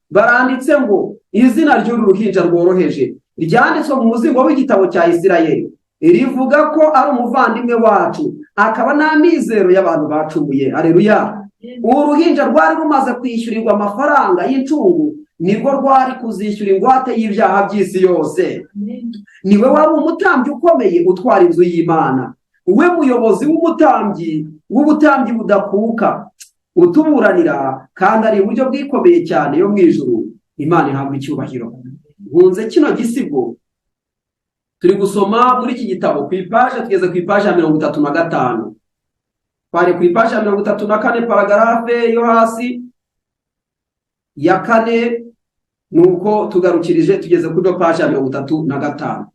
[SPEAKER 1] Baranditse ngo izina ry'uru ruhinja rworoheje ryanditswe mu muzingo w'igitabo cya Isirayeli, rivuga ko ari umuvandimwe wacu, akaba n'amizero y'abantu bacumuye. Haleluya. Uruhinja rwari rumaze kwishyurirwa amafaranga y'incungu, nibwo rwari kuzishyura ingwate y'ibyaha by'isi yose. Niwe wari umutambyi ukomeye utwara inzu y'Imana, we muyobozi w'ubutambyi budakuka, utuburanira, kandi ari uburyo bwikomeye cyane yo mu ijuru. Imana ihabwa icyubahiro. nkunze kino gisigo turi gusoma muri iki gitabo ku ipaje, tugeze ku ipaje ya 35. twari ku ipaje ya 34 paragarafe yo hasi ya 4, nuko tugarukirije tugeze kuri paje ya 35.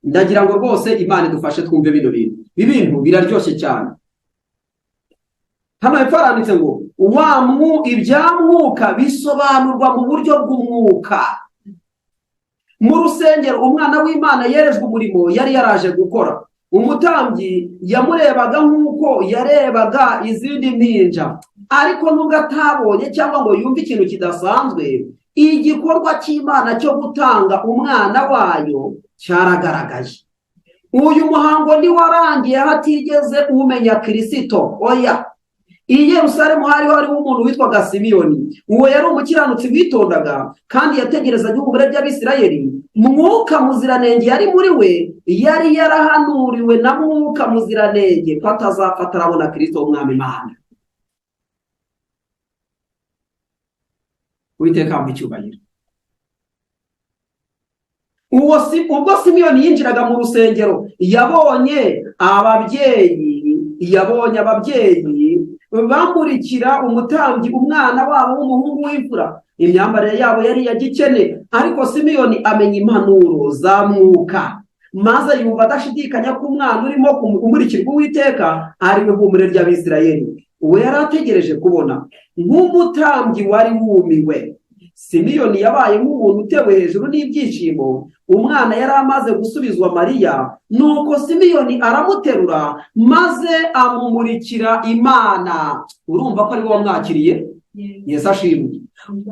[SPEAKER 1] ndagira ngo rwose Imana idufashe twumve bino bintu. Ibintu biraryoshye cyane. Hano hepfo haranditse ngo ibyamwuka bisobanurwa mu buryo bw'umwuka. Mu rusengero umwana w'Imana yerejwe umurimo yari yaraje gukora. Umutambyi yamurebaga nk'uko yarebaga izindi mpinja, ariko nubwo atabonye cyangwa ngo yumve ikintu kidasanzwe, igikorwa cy'Imana cyo gutanga umwana wayo cyaragaragaye. Uyu muhango ntiwarangiye hatigeze umenya Kristo. Oya, i Yerusalemu hariho umuntu witwaga Simiyoni. Uwo yari umukiranutsi witondaga kandi yategerezaga ubure by'Abisirayeli. Mwuka Muziranenge yari muri we, yari yarahanuriwe na Mwuka Muziranenge ko atazapfa atarabona Kristo w'Umwami Imana. Uwiteka mu cyubahiro. Ubwo Simiyoni yinjiraga mu rusengero, yabonye ababyeyi bamurikira umutambyi umwana wabo w'umuhungu w'imfura. Imyambarire yabo yari ya gikene, ariko Simiyoni amenya impanuro za Mwuka, maze yumva adashidikanya ko umwana urimo kumurikirwa Uwiteka ari we humure ry'Abisirayeli. Uwo yari ategereje kubona. Nk'umutambyi wari wumiwe, Simiyoni yabaye nk'umuntu utewe hejuru n'ibyishimo. Umwana yari amaze gusubizwa Mariya, nuko Simiyoni aramuterura maze amumurikira Imana. Urumva ko ari we wamwakiriye? Yesu ashimwe.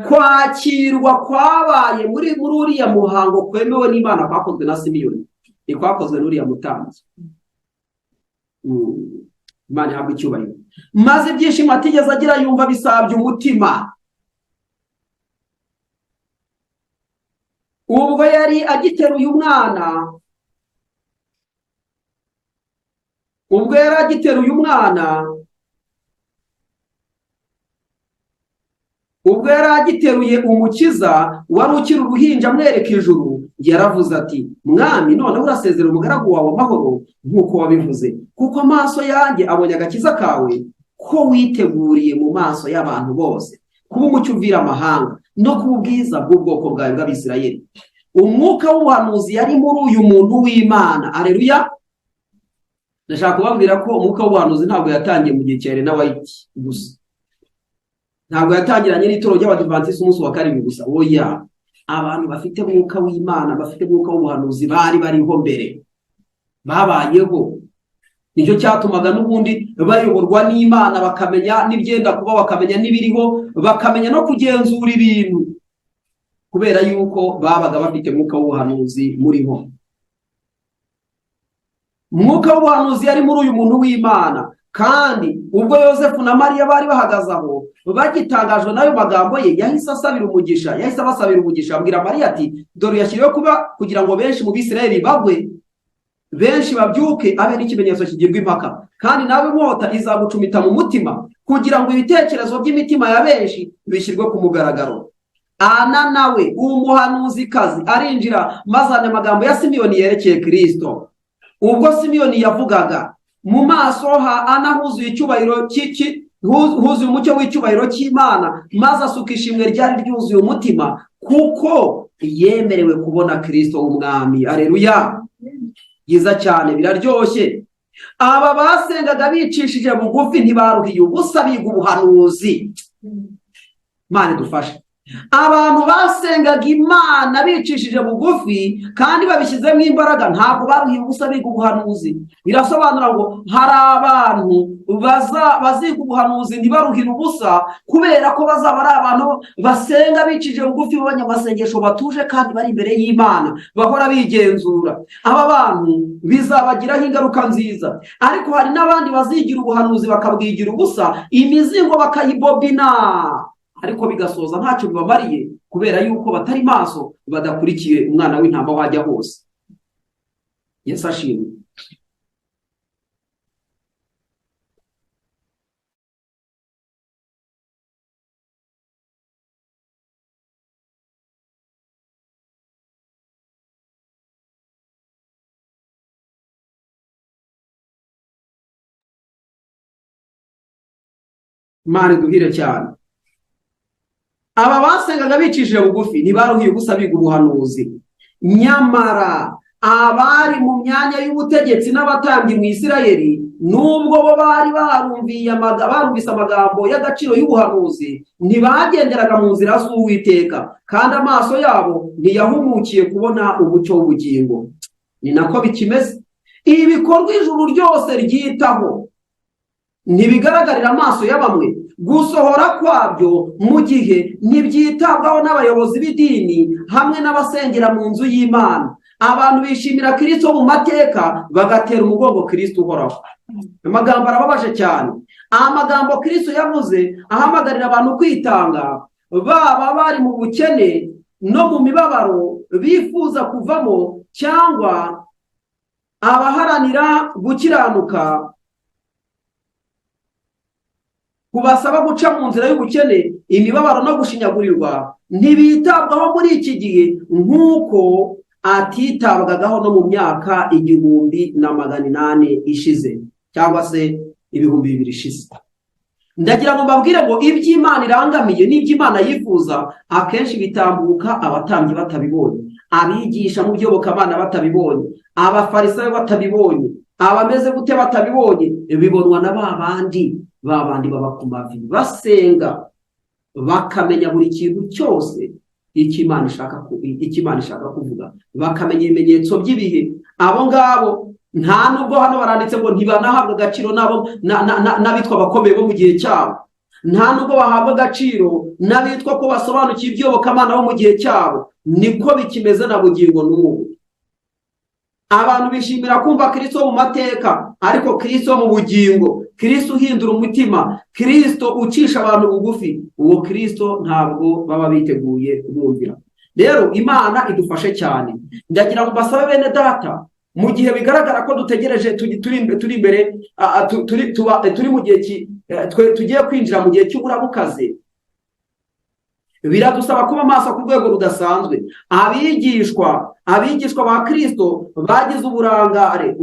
[SPEAKER 1] Kwakirwa kwabaye muri uriya muhango kwemewe n'Imana kwakozwe na Simiyoni, ikwakozwe n'uriya mutambyi. Imana ihabwe icyubahiro. Maze ibyishimo atigeze agira yumva bisabye umutima. Ubwo yari agiteruye umwana, ubwo yari agiteruye umukiza wari ukiri uruhinja amwereka ijuru, yaravuze ati, Mwami, none urasezera umugaragu wawe amahoro nk'uko wabivuze, kuko amaso yanjye abonye agakiza kawe, ko witeguriye mu maso y'abantu bose kuba umucyo uvira amahanga no kuba ubwiza bw'ubwoko bwawe bw'Abisirayeli. Umwuka w'ubuhanuzi yari muri uyu muntu w'Imana. Aleluya. Ndashaka kubabwira ko umwuka w'ubuhanuzi ntabwo yatangiye mu gihe cya Ellen White gusa, ntabwo yatangiranye n'itoro ry'Abadiventiste umunsi wa karindwi gusa. Oya, abantu bafite umwuka w'Imana, bafite umwuka w'ubuhanuzi bariho mbere, babayeho. Nicyo cyatumaga n'ubundi bayoborwa n'Imana, bakamenya n'ibyenda kuba, bakamenya n'ibiriho, bakamenya no kugenzura ibintu, kubera yuko babaga bafite umwuka w'ubuhanuzi muriho. Umwuka w'ubuhanuzi yari muri uyu muntu w'Imana, kandi ubwo Yosefu na Mariya bari bahagaze aho bagitangajwe n'ayo magambo ye, yahise abasabira umugisha, abwira Mariya ati, dore yashyiriweho kugira ngo benshi mu Bisirayeli bagwe, benshi babyuke, abe n'ikimenyetso kigirwa impaka, kandi nawe inkota izagucumita mu mutima, kugira ngo ibitekerezo by'imitima ya benshi bishyirwe ku mugaragaro. Ana nawe umuhanuzikazi arinjira, mazanye amagambo ya Simiyoni yerekeye Kristo. Ubwo Simiyoni yavugaga, mu maso ha Ana huzuye icyubahiro huzuye umucyo w'icyubahiro cy'Imana, maze asuka ishimwe ryari ryuzuye umutima, kuko yemerewe kubona Kristo w'Umwami. Aleluya. Byiza cyane, biraryoshye. Aba basengaga bicishije bugufi, ntibaruhiye ubusa biga ubuhanuzi. Imana idufashe. Abantu basengaga Imana bicishije bugufi kandi babishyizemo imbaraga, ntabwo baruhiye ubusa biga ubuhanuzi. Birasobanura ngo hari abantu baziga ubuhanuzi ntibaruhire ubusa, kubera ko bazaba ari abantu basenga bicishije bugufi, b'abanyamasengesho batuje kandi bari imbere y'Imana, bahora bigenzura. Aba bantu bizabagiraho ingaruka nziza. Ariko hari n'abandi bazigira ubuhanuzi bakabwigira ubusa, imizingo bakayibobina, ariko bigasoza ntacyo bibamariye, kubera yuko batari maso, badakurikiye umwana w'intama wajya hose. Yesu ashimwe. Imana iduhire cyane. Aba basengaga bicishije bugufi ntibaruhiye ubusa biga ubuhanuzi, nyamara abari mu myanya y'ubutegetsi n'abatambyi mu Isirayeli nubwo bo bari barumvise amagambo y'agaciro y'ubuhanuzi, ntibagenderaga mu nzira z'Uwiteka, kandi amaso yabo ntiyahumukiye kubona umucyo w'ubugingo. Ni nako bikimeze. Ibi bikorwa ijuru ryose ryitaho ntibigaragarira amaso ya bamwe, gusohora kwabyo mu gihe ntibyitabwaho n'abayobozi b'idini hamwe n'abasengera mu nzu y'Imana. Abantu bishimira Kristo mu mateka bagatera umugongo Kristo uhoraho. Amagambo arababaje cyane. Amagambo Kristo yavuze ahamagarira abantu kwitanga, baba bari mu bukene no mu mibabaro bifuza kuvamo, cyangwa abaharanira gukiranuka, kubasaba guca mu nzira y'ubukene, imibabaro no gushinyagurirwa, ntibitabwaho muri iki gihe nk'uko atitabwagaho no mu myaka 1800 ishize, cyangwa se 2000 ishize. Ndagira ngo mbabwire ngo iby'Imana irangamiye n'iby'Imana yifuza akenshi bitambuka abatambyi batabibonye, abigisha mu by'Iyobokamana batabibonye, abafarisayo batabibonye, abameze gute batabibonye, bibonwa na babandi baba ku mavi basenga, bakamenya buri kintu cyose icyo Imana ishaka kuvuga, bakamenya ibimenyetso by'ibihe. Abo ngabo nta nubwo hano baranditse ngo ntibanahabwa agaciro nabo n'abitwa abakomeye bo mu gihe cyabo, nta nubwo bahabwa agaciro n'abitwa ko basobanukiye iby'Iyobokamana bo mu gihe cyabo. Niko bikimeze na bugingo n'ubu. Abantu bishimira kumva Kristo mu mateka, ariko Kristo mu bugingo, Kristo uhindura umutima, Kristo ucisha abantu bugufi, uwo Kristo ntabwo baba biteguye kumwumvira. Rero Imana idufashe cyane. Ndagira ngo basabe bene data, mu gihe bigaragara ko dutegereje turi imbere, turi mu gihe tugiye kwinjira mu gihe cy'uburabukaze, biradusaba kuba maso ku rwego rudasanzwe. Abigishwa ba Kristo bagize uburangare,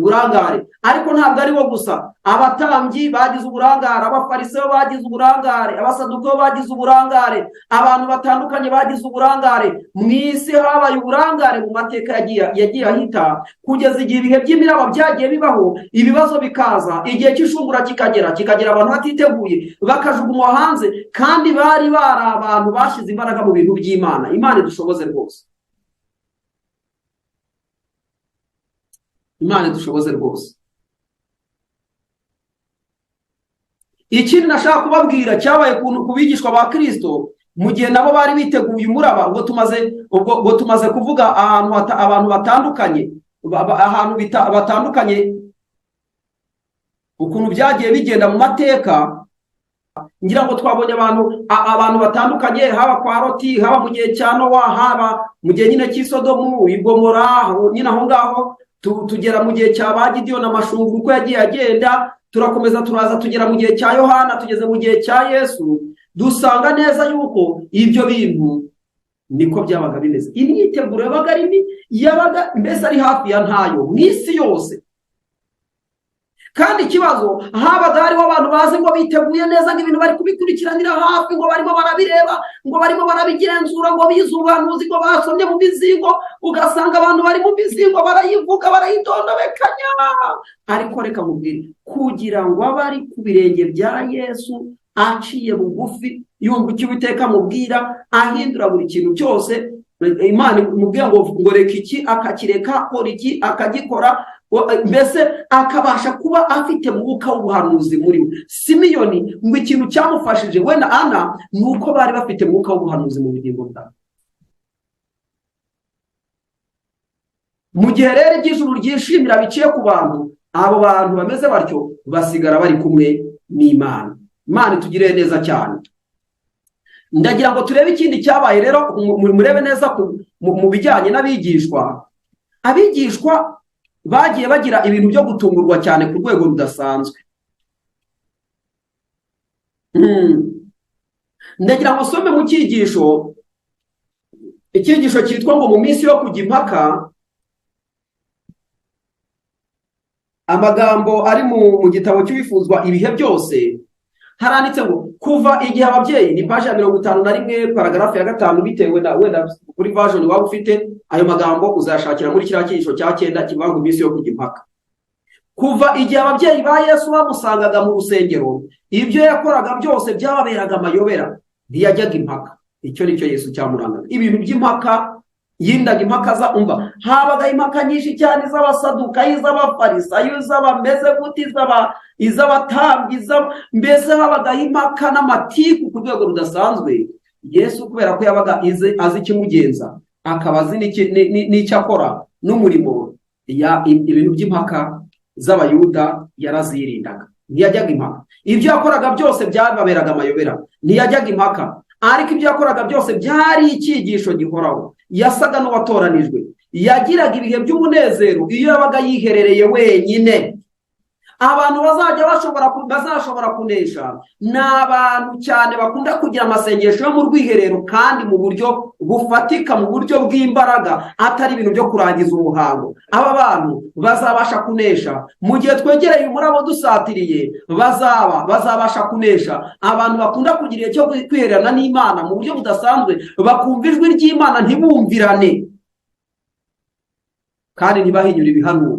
[SPEAKER 1] ariko ntabwo ari bo gusa. Abatambyi bagize uburangare, abafarisayo bagize uburangare, abasadukayo bagize uburangare, abantu batandukanye bagize uburangare. Mu isi habaye uburangare mu mateka yagiye ahita, kugeza igihe ibihe by'imiraba byagiye bibaho, ibibazo bikaza, igihe cy'ishungura kikagera abantu batiteguye bakajugunywa hanze, kandi bari abantu bashyize imbaraga mu bintu by'Imana. Imana idushoboze rwose. Imana idushoboze rwose. Ikindi nashaka kubabwira cyabaye ku bigishwa ba Kristo mu gihe nabo bari biteguye umuraba. Ubwo tumaze kuvuga abantu batandukanye, batandukanye ukuntu byagiye bigenda mu mateka. Ngira ngo twabonye abantu batandukanye, haba kwa Loti, haba mu gihe cya Nowa, haba mu gihe nyine cy'Isodomu, Igomora, nyine aho ngaho tugera mu gihe cya ba Gideyoni amashungu uko yagiye agenda, turakomeza turaza tugera mu gihe cya Yohana, tugeze mu gihe cya Yesu. Dusanga neza yuko ibyo bintu niko byabaga bimeze. Imyiteguro yabaga mbese ari hafi ya ntayo mu isi yose. Kandi ikibazo, habaga hariho abantu bazi ngo biteguye neza, ngo ibintu bari kubikurikiranira hafi, ngo barimo barabireba, ngo barimo barabigenzura, ngo bize ubuhanuzi, ngo basomye mu mizingo. Ugasanga abantu bari mu mizingo barayivuga, barayitondobekanya. Ariko reka mubwire, kugira ngo abe ari ku birenge bya Yesu, aciye bugufi, yumva icyo Uwiteka amubwira, ahindura buri kintu cyose. Imana imubwira ngo reka iki akakireka, kora iki akagikora, mbese akabasha kuba afite mwuka w'ubuhanuzi muri we. Simiyoni ngo ikintu cyamufashije we na Ana ni uko bari bafite mwuka w'ubuhanuzi mu bugingo bwabo. Mu gihe rero iby'ijuru ryishimira biciye ku bantu, abo bantu bameze batyo basigara bari kumwe n'Imana. Imana itugirire neza cyane. Ndagira ngo turebe ikindi cyabaye rero, murebe neza mu bijyanye n'abigishwa. Abigishwa bagiye bagira ibintu byo gutungurwa cyane ku rwego rudasanzwe. Ndagira ngo some mu icyigisho cyitwa ngo mu minsi yo kujya impaka. Amagambo ari mu gitabo cy'Uwifuzwa ibihe byose. haranditse ngo kuva igihe ababyeyi, ni paji ya 51 paragarafu ya 5, bitewe na wenda kuri version waba ufite ayo magambo uzashakira muri kiriya cyigisho cya 9 kivuga ngo iminsi yo kujya impaka. Kuva igihe ababyeyi ba Yesu bamusangaga mu rusengero, ibyo yakoraga byose byababeraga amayobera, ntiyajyaga impaka. Icyo nicyo Yesu cyamurangaga. Ibintu by'impaka, yindaga impaka za umva, habaga impaka nyinshi cyane z'abasadukayi, z'abafarisayo, z'abameze guti, iz'abatambyi, mbese habaga impaka n'amatiku ku rwego rudasanzwe. Yesu kubera ko yabaga azi ikimugenza, akaba azi n'icyo akora n'umurimo, ibintu by'impaka z'abayuda yarazirindaga, ntiyajyaga impaka. Ibyo yakoraga byose byababeraga amayobera, ntiyajyaga impaka. Ariko ibyo yakoraga byose byari icyigisho gihoraho. Yasaga n'uwatoranijwe, yagiraga ibihe by'umunezero iyo yabaga yiherereye wenyine. Abantu bazashobora kunesha ni abantu cyane bakunda kugira amasengesho yo mu rwiherero, kandi mu buryo bufatika, mu buryo bw'imbaraga, atari ibintu byo kurangiza umuhango. Aba bantu bazabasha kunesha mu gihe twegereye umurabo dusatiriye, bazabasha kunesha. Abantu bakunda kugira igihe cyo kwihererana n'Imana mu buryo budasanzwe, bakumva ijwi ry'Imana ntibumvirane kandi ntibahinyura ibihanuro.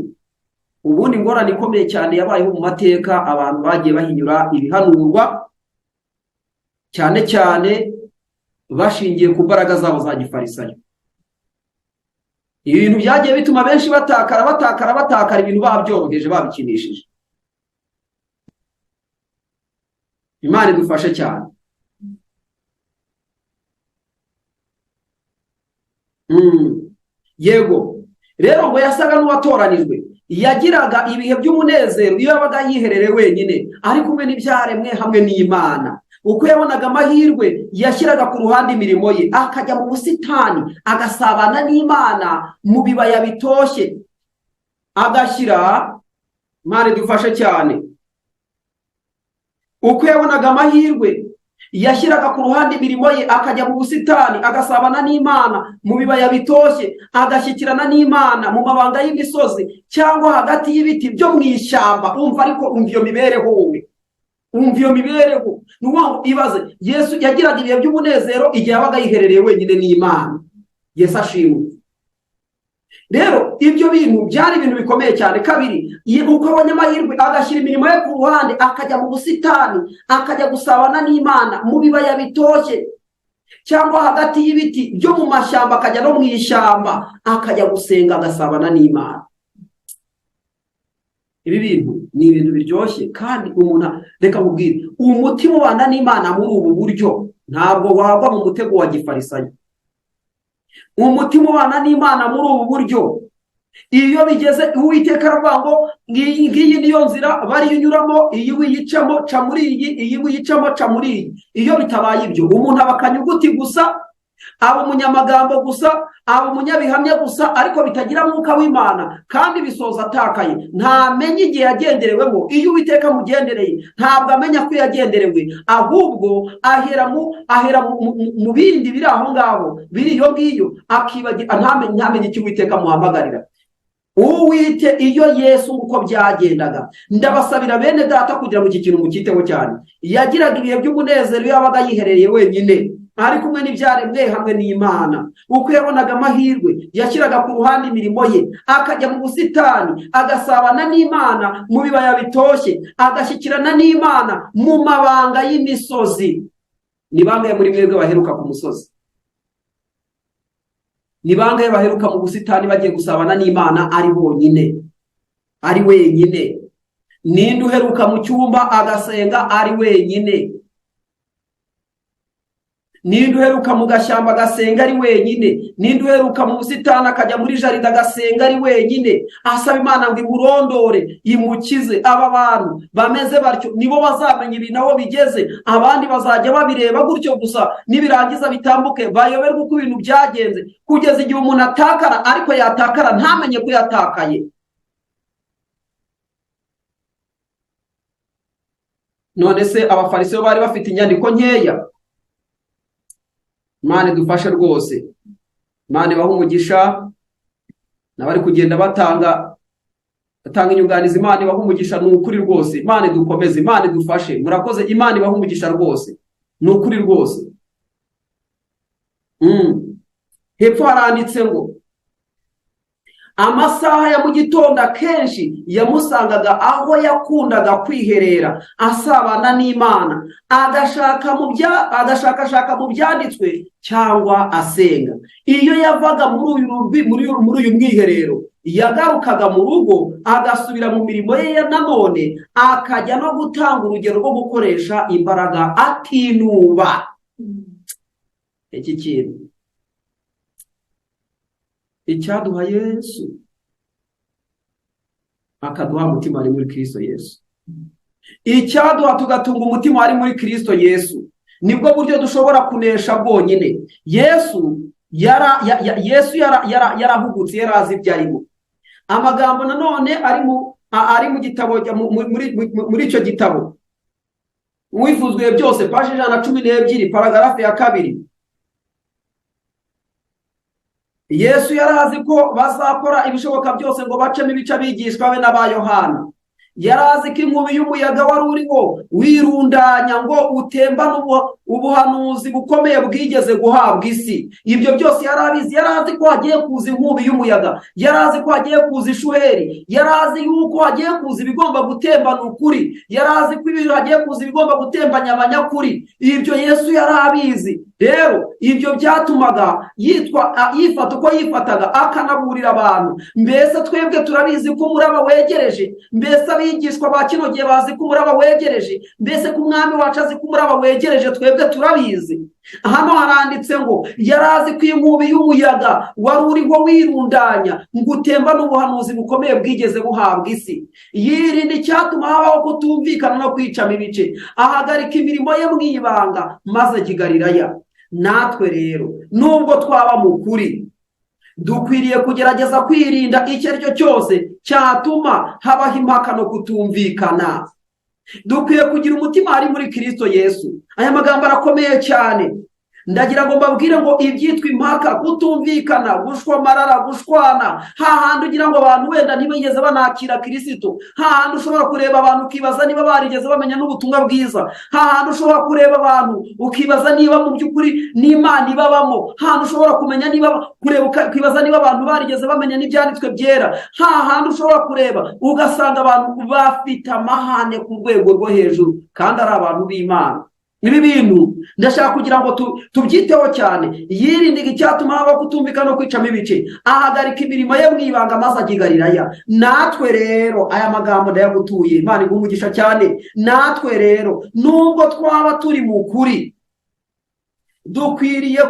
[SPEAKER 1] Ubundi ingorane ikomeye cyane yabayeho mu mateka, abantu bagiye bahinyura ibihanurwa, cyane cyane bashingiye ku mbaraga zabo za gifarisayo. Ibintu byagiye bituma benshi batakara, ibintu babyoroheje, babikinishije. Imana idufashe cyane. Yego rero ngo yasaga n'uwatoranijwe, yagiraga ibihe by'umunezero iyo yabaga yiherereye wenyine ari kumwe n'ibyaremwe hamwe n'Imana. Uko yabonaga amahirwe, yashyiraga ku ruhande imirimo ye, akajya mu busitani agasabana n'Imana mu bibaya bitoshye, agashyira, Imana idufashe cyane. Uko yabonaga amahirwe, yashyiraga ku ruhande imirimo ye, akajya mu busitani agasabana n'Imana mu bibaya bitoshye, agashyikirana n'Imana mu mabanga y'imisozi cyangwa hagati y'ibiti byo mu ishyamba. Ariko umva iyo mibereho wowe, umva iyo mibereho. Nuko ibaze, Yesu yagiraga ibihe by'umunezero igihe yabaga yiherereye wenyine n'Imana. Yesu ashimwe. Rero ibyo bintu byari ibintu bikomeye cyane. Kabiri, uko abonye amahirwe, agashyira imirimo ye ku ruhande, akajya mu busitani, akajya gusabana n'Imana mu bibaya bitoshye cyangwa hagati y'ibiti byo mu mashyamba, akajya no mu ishyamba, akajya gusenga, agasabana n'Imana. Ibi bintu ni ibintu biryoshye, kandi umuntu, reka mubwire, umutima ubana n'Imana muri ubu buryo ntabwo wagwa mu mutego wa gifarisayo. Umutima ubana n'Imana muri ubu buryo, iyo bigeze Uwiteka aravuga ngo ngiyi niyo nzira bari unyuramo, iyi wiyicamo ca muri iyi wiyicamo ca muri iyi. Iyo bitabaye ibyo, umuntu abakanyuguti gusa, aba umunyamagambo gusa, aba umunyabihamya gusa, ariko bitagira mwuka w'Imana, kandi bisoza atakaye. Ntamenye igihe yagenderewemo. Iyo Uwiteka mugendereye, ntabwo amenya ko yagenderewe, ahubwo ahera mu bindi biri aho ngaho, biri iyo ngiyo, akibagira, ntamenye icyo Uwiteka muhamagarira. Iyo Yesu uko byagendaga, ndabasabira bene data kugira ngo iki kintu mukiteho cyane. Yagiraga ibihe by'umunezero iyo yabaga yiherereye wenyine, ari kumwe n'ibyaremwe hamwe n'Imana. Uko yabonaga amahirwe, yashyiraga ku ruhande imirimo ye, akajya mu busitani agasabana n'Imana mu bibaya bitoshye, agashyikirana n'Imana mu mabanga y'imisozi. Ni bangahe muri mwebwe baheruka ku musozi? Ni bangahe baheruka mu busitani bagiye gusabana n'Imana ari bonyine, ari wenyine? Ninde uheruka mu cyumba agasenga ari wenyine? Ninde uheruka mu gashyamba agasenga ari wenyine? Ninde uheruka mu busitani akajya muri jaride agasenga ari wenyine, asaba Imana ngo imurondore, imukize? Aba bantu bameze batyo nibo bazamenya ibintu aho bigeze. Abandi bazajya babireba gutyo gusa, nibirangiza bitambuke, bayoberwe uko ibintu byagenze, kugeza igihe umuntu atakara, ariko yatakara ntamenye ko yatakaye. None se abafarisayo bari bafite inyandiko nkeya? Imana idufashe rwose. Imana ibahe umugisha, n'abari kugenda batanga atanga inyunganizi. Imana ibaha umugisha, ni ukuri rwose. Imana idukomeze, Imana idufashe. Murakoze. Imana ibaha umugisha rwose, ni ukuri rwose. Hepfo haranditse ngo amasaha ya mu gitondo akenshi yamusangaga aho yakundaga kwiherera asabana n'Imana, agashakashaka mu byanditswe cyangwa asenga. Iyo yavaga muri uyu mwiherero yagarukaga mu rugo agasubira mu mirimo ye ya nanone, akajya no gutanga urugero rwo gukoresha imbaraga atinuba. Iki kintu icyaduha Yesu, akaduha umutima ari muri Kristo Yesu. Icyaduha tugatunga umutima ari muri Kristo Yesu, nibwo buryo dushobora kunesha bwonyine. Yesu yarahugutse, yarazi ibyo arimo. Amagambo nanone ari mu gitabo, muri icyo gitabo Uwifuzwe byose, paji 112, paragarafu ya 2. Yesu yarazi ko bazakora ibishoboka byose ngo bacemo ibice abigishwa be n'aba Yohana. Yarazi ko inkubi y'umuyaga wari uriho wirundanya ngo utembane ubuhanuzi bukomeye bwigeze guhabwa isi. Ibyo byose yarabizi. Yarazi ko hagiye kuza inkubi y'umuyaga, yarazi ko hagiye kuza ishuheri, yarazi yuko hagiye kuza ibigomba gutembana ukuri, yarazi ko ibintu hagiye kuza ibigomba gutembanya abanyakuri. Ibyo Yesu yarabizi. Rero ibyo byatumaga yifata uko yifataga, akanaburira abantu. Mbese twebwe turabizi ko umuraba wegereje. Mbese abigishwa ba kino gihe bazi ko umuraba wegereje. Mbese ko umwami wacu azi ko umuraba wegereje. Twebwe turabizi. Hano haranditse ngo yarazi ko inkubi y'umuyaga wari uriho wirundanya ngo utembane ubuhanuzi bukomeye bwigeze buhabwa isi. Yirinda icyatuma habaho kutumvikana no kwicamo ibice, ahagarika imirimo ye mu ibanga, maze ajya i Galilaya. Natwe rero nubwo twaba mu kuri, dukwiriye kugerageza kwirinda icyo ari cyo cyose cyatuma habaho impaka no kutumvikana. Dukwiye kugira umutima ari muri Kristo Yesu. Aya magambo arakomeye cyane. Ndagira ngo mbabwire ngo ibyitwa impaka, kutumvikana, gushwamarara, gushwana, hahandi ugira ngo abantu wenda ntibigeze banakira Kristo, hahandi ushobora kureba abantu ukibaza niba barigeze bamenya n'ubutumwa bwiza, hahandi ushobora kureba abantu ukibaza niba mu by'ukuri n'Imana ibabamo, hahandi ushobora kumenya niba ukibaza niba abantu barigeze bamenya n'ibyanditswe byera, hahandi ushobora kureba ugasanga abantu bafite amahane ku rwego rwo hejuru kandi ari abantu b'Imana. Ibi bintu ndashaka kugira ngo tubyiteho cyane. Yirindiga icyatuma habaho kutumvikana no kwicamo ibice, ahagarika imirimo ye mu ibanga, maze ajya i Galilaya. Natwe rero aya magambo ndayagutuye, Imana igumugisha cyane. Natwe rero nubwo twaba turi mu kuri, dukwiriye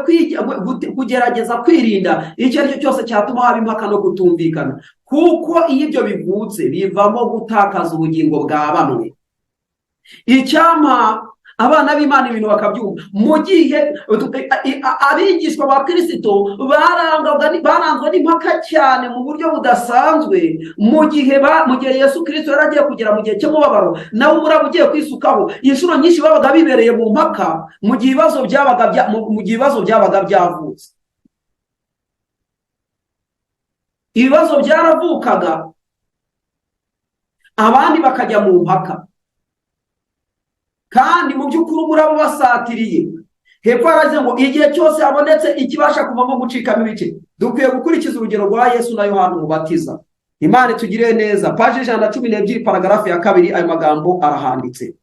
[SPEAKER 1] kugerageza kwirinda icyo ari cyo cyose cyatuma haba impaka no kutumvikana, kuko iyo ibyo bivutse bivamo gutakaza ubugingo bwa bamwe. Icyampa abana b'Imana ibintu bakabyumva. Mu gihe abigishwa ba Kristo baranzwe n'impaka cyane mu buryo budasanzwe, mu gihe Yesu Kristo yaragiye kugera mu gihe cy'umubabaro, nawe umuraba ugiye kwisukaho, inshuro nyinshi babaga bibereye mu mpaka mu gihe ibibazo byabaga byavutse. Ibibazo byaravukaga, abandi bakajya mu mpaka, kandi mu by'ukuri umuraba basatiriye. Hepfo haraze ngo igihe cyose habonetse ikibasha kuvamo gucikamo ibice, dukwiye gukurikiza urugero rwa Yesu na Yohana Umubatiza. Imana itugirire neza. Paji 112, paragarafu ya 2, ayo magambo arahanditse.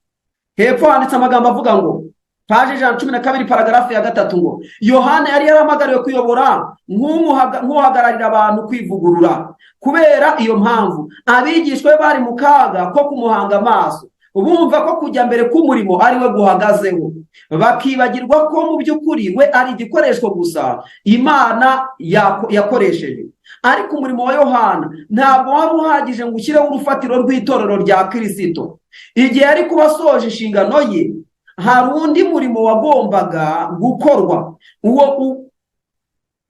[SPEAKER 1] Hepfo handitse amagambo avuga ngo, paji 112, paragarafu ya 3, ngo Yohana yari yarahamagariwe kuyobora nk'uhagararira abantu kwivugurura. Kubera iyo mpamvu abigishwa be bari mu kaga ko kumuhanga amaso, bumva ko kujya mbere k'umurimo ari we guhagazeho, bakibagirwa ko mu by'ukuri we ari igikoresho gusa Imana yakoresheje. Ariko umurimo wa Yohana ntabwo wari uhagije ngo ushyireho urufatiro rw'itorero rya Kristo. Igihe yari kubasoje inshingano ye, hari undi murimo wagombaga gukorwa,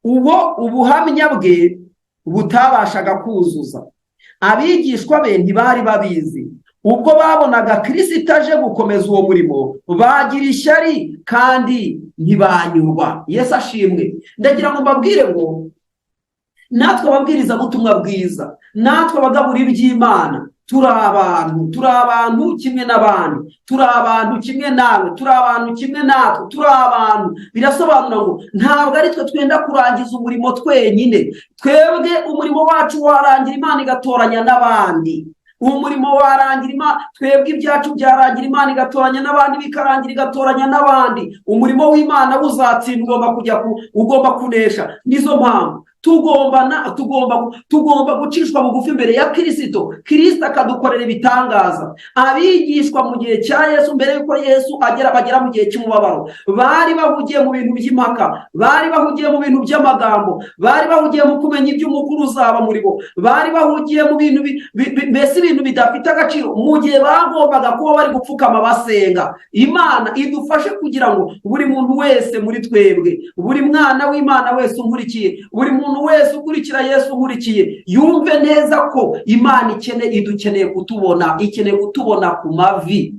[SPEAKER 1] uwo ubuhamya bwe butabashaga kuzuza. Abigishwa be ntibari babizi. Ubwo babonaga Kristo aje gukomeza uwo murimo, bagira ishyari kandi ntibanyurwa. Yesu ashimwe. Ndagira ngo mbabwire ngo natwe ababwiriza butumwa bwiza, natwe abagabura iby'Imana, turi abantu kimwe n'abandi, turi abantu kimwe nawe, turi abantu kimwe natwe, turi abantu. Birasobanura ngo ntabwo ari twe twenda kurangiza umurimo twenyine, twebwe umurimo wacu warangira Imana igatoranya n'abandi. Umurimo warangira Imana, twebwe ibyacu byarangira Imana igatoranya n'abandi, bikarangira igatoranya n'abandi. Umurimo w'Imana uzatsinda, ugomba kunesha. Nizo mpamvu tugomba gucishwa bugufi imbere ya Kristo akadukorera ibitangaza. Abigishwa mu gihe cya Yesu, mbere yuko Yesu bagera mu gihe cy'umubabaro, bari bahugiye mu bintu by'impaka, bari bahugiye mu bintu by'amagambo, bari bahugiye mu kumenya iby'umukuru uzaba muri bo, bari bahugiye mu bintu mbese ibintu bidafite agaciro, mu gihe bagombaga kuba bari gupfukama basenga. Imana idufashe kugira ngo buri muntu wese muri twebwe, buri mwana w'Imana wese unkurikiye, buri muntu wese ukurikira Yesu unkurikiye, yumve neza ko Imana idukeneye kutubona, ikeneye kutubona ku mavi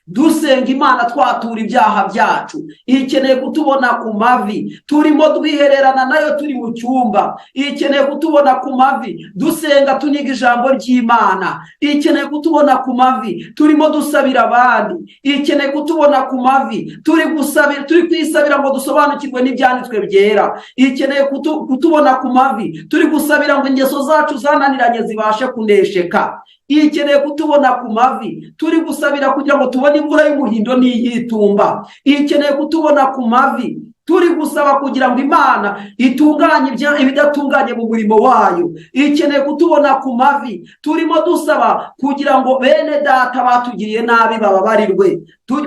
[SPEAKER 1] dusenga Imana, twatura ibyaha byacu. Ikeneye kutubona ku mavi turimo twihererana nayo, turi mu cyumba. Ikeneye kutubona ku mavi dusenga, tuniga ijambo ry'Imana. Ikeneye kutubona ku mavi turimo dusabira abandi. Ikeneye kutubona ku mavi turi kwisabira ngo dusobanukirwe n'ibyanditswe byera. Ikeneye kutubona ku mavi turi gusabira ngo ingeso zacu zananiranye zibashe kunesheka. Ikeneye kutubona ku mavi turi gusabira kugira ngo tubone imvura y'umuhindo n'iyitumba. Ikeneye kutubona ku mavi turi gusaba kugira ngo Imana itunganye ibidatunganye mu murimo wayo. Ikeneye kutubona ku mavi turimo dusaba kugira ngo bene data batugiriye nabi bababarirwe,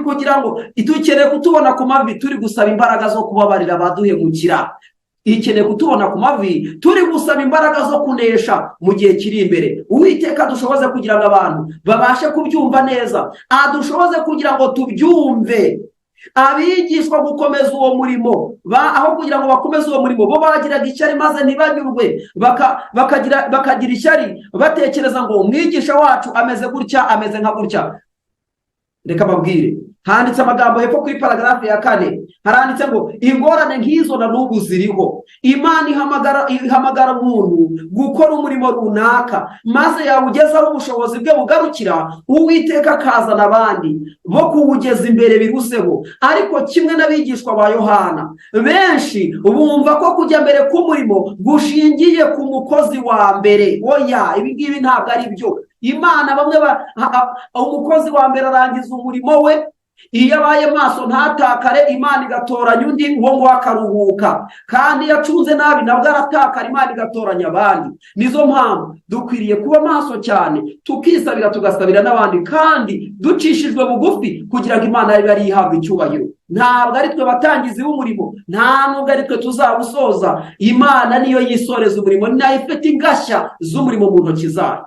[SPEAKER 1] kugira ngo dukeneye kutubona ku mavi turi gusaba imbaraga zo kubabarira abaduhemukira. Ikeneye kutubona ku mavi turi gusaba imbaraga zo kunesha mu gihe kiri imbere. Uwiteka dushoboze kugira ngo abantu babashe kubyumva neza, adushoboze kugira ngo tubyumve. Abigishwa gukomeza uwo murimo, aho kugira ngo bakomeze uwo murimo, bo bagiraga ishyari maze ntibanyurwe, bakagira ishyari batekereza ngo umwigisha wacu ameze gutya, ameze nka gutya. Reka babwire, handitse amagambo hepfo kuri paragrafe ya 4, haranditse ngo ingorane nk'izo na n'ubu ziriho. Imana ihamagara umuntu gukora umurimo runaka, maze yawugezaho ubushobozi bwe bugarukira, Uwiteka akazana abandi bo kuwugeza imbere biruseho. Ariko kimwe n'abigishwa ba Yohana, benshi bumva ko kujya mbere k'umurimo gushingiye ku mukozi wa mbere. Oya, ibi ngibi ntabwo ari byo. Imana bamwe umukozi wa mbere arangiza umurimo we, iyo abaye maso ntatakare, Imana igatoranya undi, uwo ngo akaruhuka. Kandi yacunze nabi nabwo aratakara, Imana igatoranya abandi. Nizo mpamvu dukwiriye kuba maso cyane, tukisabira tugasabira n'abandi, kandi ducishijwe bugufi kugira ngo Imana ibe ari ihabwa icyubahiro. Ntabwo ari twe batangizi b'umurimo, nta nubwo ari twe tuzawusoza. Imana niyo yisoreza umurimo, ni nayo ifite ingashya z'umurimo mu ntoki zayo.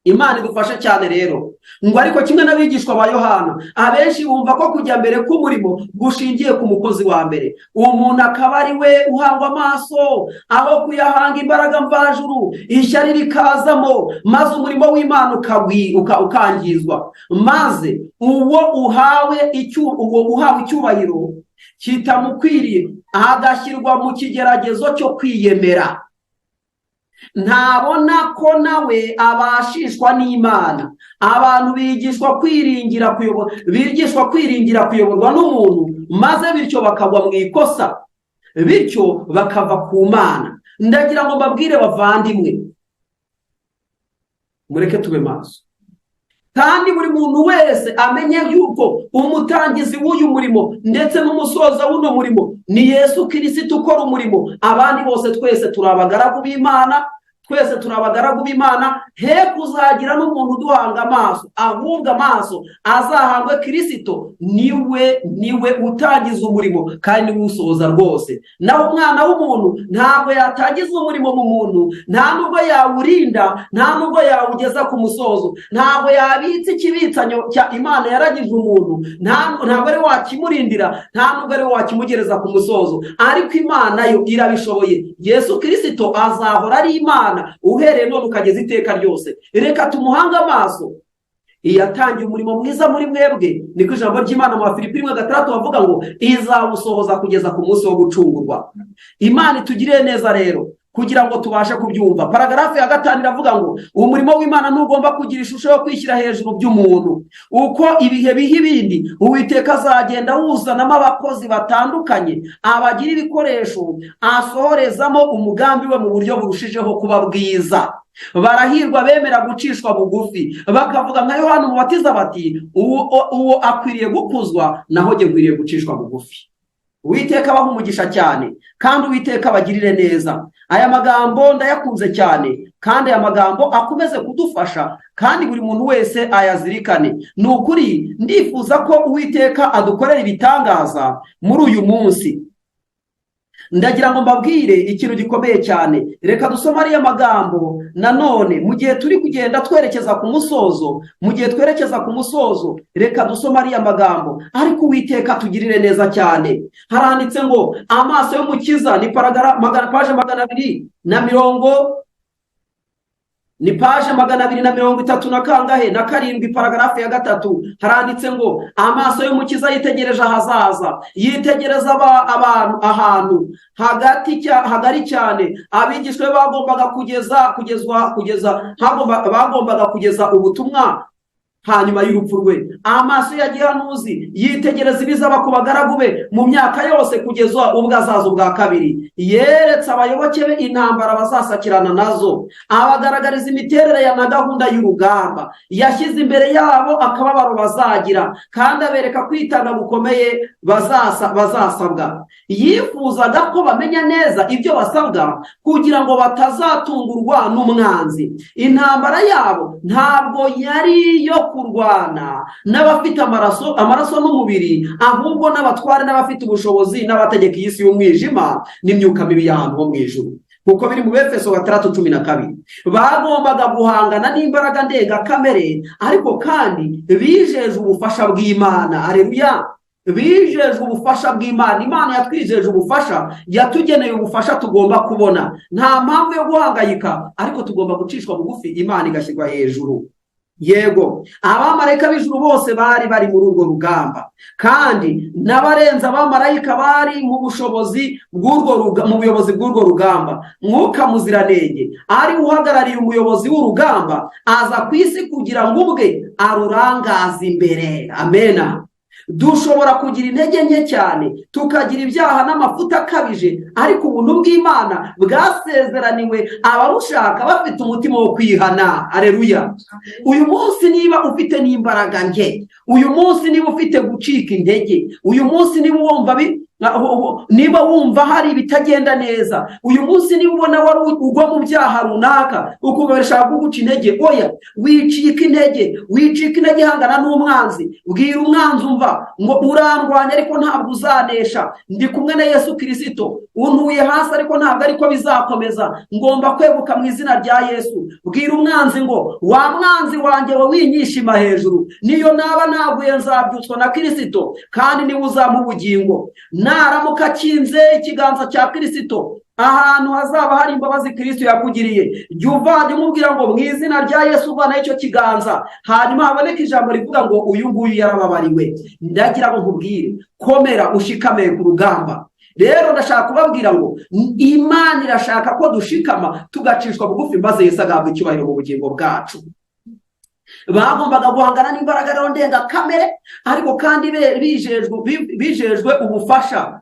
[SPEAKER 1] Imana idufashe cyane rero. Ngo ariko kimwe n'abigishwa ba Yohana, abenshi bumva ko kujya mbere k'umurimo gushingiye ku mukozi wa mbere. Uwo muntu akaba ari we uhangwa amaso, aho kuyahanga imbaraga mvajuru, ishyari rikazamo, maze umurimo w'Imana ukangizwa. Maze uwo uhawe icyubahiro kitamukwiriye agashyirwa mu kigeragezo cyo kwiyemera. Ntabona ko nawe abashishwa n'Imana. Abantu bigishwa kwiringira kuyoborwa n'umuntu, maze bityo bakagwa mu ikosa, bityo bakava ku Mana. Ndagira ngo mbabwire bavandimwe, mureke tube maso, kandi buri muntu wese amenye yuko umutangizi w'uyu murimo ndetse n'umusoza w'uno murimo ni Yesu Kristo ukora umurimo. Abandi bose twese turi abagaragu b'Imana, twese turi abagaragu b'Imana. He kuzagira n'umuntu uduhanga amaso, ahubwo amaso azahangwe Kristo. Niwe utangiza umurimo kandi niwe usoza rwose. Naho umwana w'umuntu ntabwo yatangiza umurimo mu muntu, nta nubwo yawurinda, nta nubwo yawugeza ku musozo, ntabwo yabitse ikibitsanyo cya Imana yaragije umuntu, ntabwo ari wakimurindira, nta nubwo ari wakimugereza ku musozo. Ariko Imana yo irabishoboye. Yesu Kristo azahora ari Imana uhereye none ukageza iteka ryose. Reka tumuhanga amaso. Yatangiye umurimo mwiza muri mwebwe, niko ijambo ry'Imana mu Filipi 1:6 bavuga ngo izawusohoza kugeza ku munsi wo gucungurwa. Imana itugirire neza rero, kugira ngo tubashe kubyumva. Paragarafu ya 5 iravuga ngo umurimo w'Imana ntugomba kugira ishusho yo kwishyira hejuru by'umuntu. Uko ibihe biha ibindi, Uwiteka azagenda wuzanamo abakozi batandukanye, abagira ibikoresho asohorezamo umugambi we mu buryo burushijeho kuba bwiza. Barahirwa bemera gucishwa bugufi, bakavuga nka Yohana Umubatiza bati uwo akwiriye gukuzwa, naho jye nkwiriye gucishwa bugufi. Uwiteka abaha umugisha cyane, kandi Uwiteka abagirire neza. Aya magambo ndayakunze cyane, kandi aya magambo akomeze kudufasha, kandi buri muntu wese ayazirikane. Ni ukuri ndifuza ko Uwiteka adukorera ibitangaza muri uyu munsi. Ndagira ngo mbabwire ikintu gikomeye cyane. Reka dusome ariya magambo nanone mu gihe turi kugenda twerekeza ku musozo, reka dusome ariya magambo. Ariko Uwiteka tugirire neza cyane. Haranditse ngo amaso y'umukiza, ni paje 230 na kangahe na 7, paragarafu ya 3. Haranditse ngo amaso y'umukiza yitegereje ahazaza, yitegereza abantu ahantu hagari cyane. Abigishwe bagombaga kugeza ubutumwa hanyuma y'urupfu rwe. Amaso ya gihanuzi yitegereza ibizaba ku bagaragu be mu myaka yose kugeza ubwo azaza ubwa kabiri. Yeretse abayoboke be intambara bazasakirana nazo, abagaragariza imiterere ya na gahunda y'urugamba. Yashyize imbere yabo akababaro bazagira, kandi abereka kwitanga gukomeye bazasabwa. Yifuzaga ko bamenya neza ibyo basabwa kugira ngo batazatungurwa n'umwanzi. Intambara yabo ntabwo yari yo kurwana n'abafite amaraso n'umubiri, ahubwo n'abatware n'abafite ubushobozi n'abategeka iy'isi y'umwijima n'imyuka mibi y'ahantu ho mu ijuru. Kuko biri mu Befeso 3:12. Bagombaga guhangana n'imbaraga ndengakamere, ariko kandi bijeje ubufasha bw'Imana. Haleluya! Bijeje ubufasha bw'Imana. Imana yatwijeje ubufasha, yatugeneye ubufasha tugomba kubona. Nta mpamvu yo guhangayika, ariko tugomba gucishwa bugufi, Imana igashyirwa hejuru. Yego, abamarayika b'ijuru bose bari muri urwo rugamba, kandi n'abarenza abamarayika bari mu buyobozi bw'urwo rugamba. Mwuka Muziranenge ari uhagarariye umuyobozi w'urugamba, aza ku isi kugira ngo ubwe arurangaze imbere. Amena. Dushobora kugira intege nke cyane, tukagira ibyaha n'amafuta akabije, ariko ubuntu bw'Imana bwasezeraniwe abarushaka bafite umutima wo kwihana. Aleluya! Uyu munsi niba ufite n'imbaraga nke, uyu munsi niba ufite gucika intege, uyu munsi niba wumva hari ibitagenda neza, uyu munsi niba ubona wari ugwa mu byaha runaka ukubashaka kuguca intege, oya, wicika intege, hangana n'umwanzi. Bwira umwanzi, umva ngo urandwanya ariko ntabwo uzanesha, ndi kumwe na Yesu Kristo. Untuye hasi ariko ntabwo ariko bizakomeza, ngomba kweguka mu izina rya Yesu. Bwira umwanzi ngo wa mwanzi wanjye we winyishima hejuru, niyo naba naguye nzabyutswa na Kristo, kandi niwe uzampa ubugingo. Naramuka akinze ikiganza cya Kristo ahantu hazaba hari imbabazi Kristo yakugiriye, jya uvanye umubwira ngo mu izina rya Yesu uvana icyo kiganza, hanyuma haboneka ijambo rivuga ngo uyu nguyu yarababariwe. Ndagira ngo nkubwire, komera ushikame ku rugamba. Rero ndashaka kubabwira ngo Imana irashaka ko dushikama tugacishwa bugufi, maze Yesu agahabwa icyubahiro mu bugingo bwacu. Bagombaga guhangana n'imbaraga ndengakamere, ariko kandi bijejwe ubufasha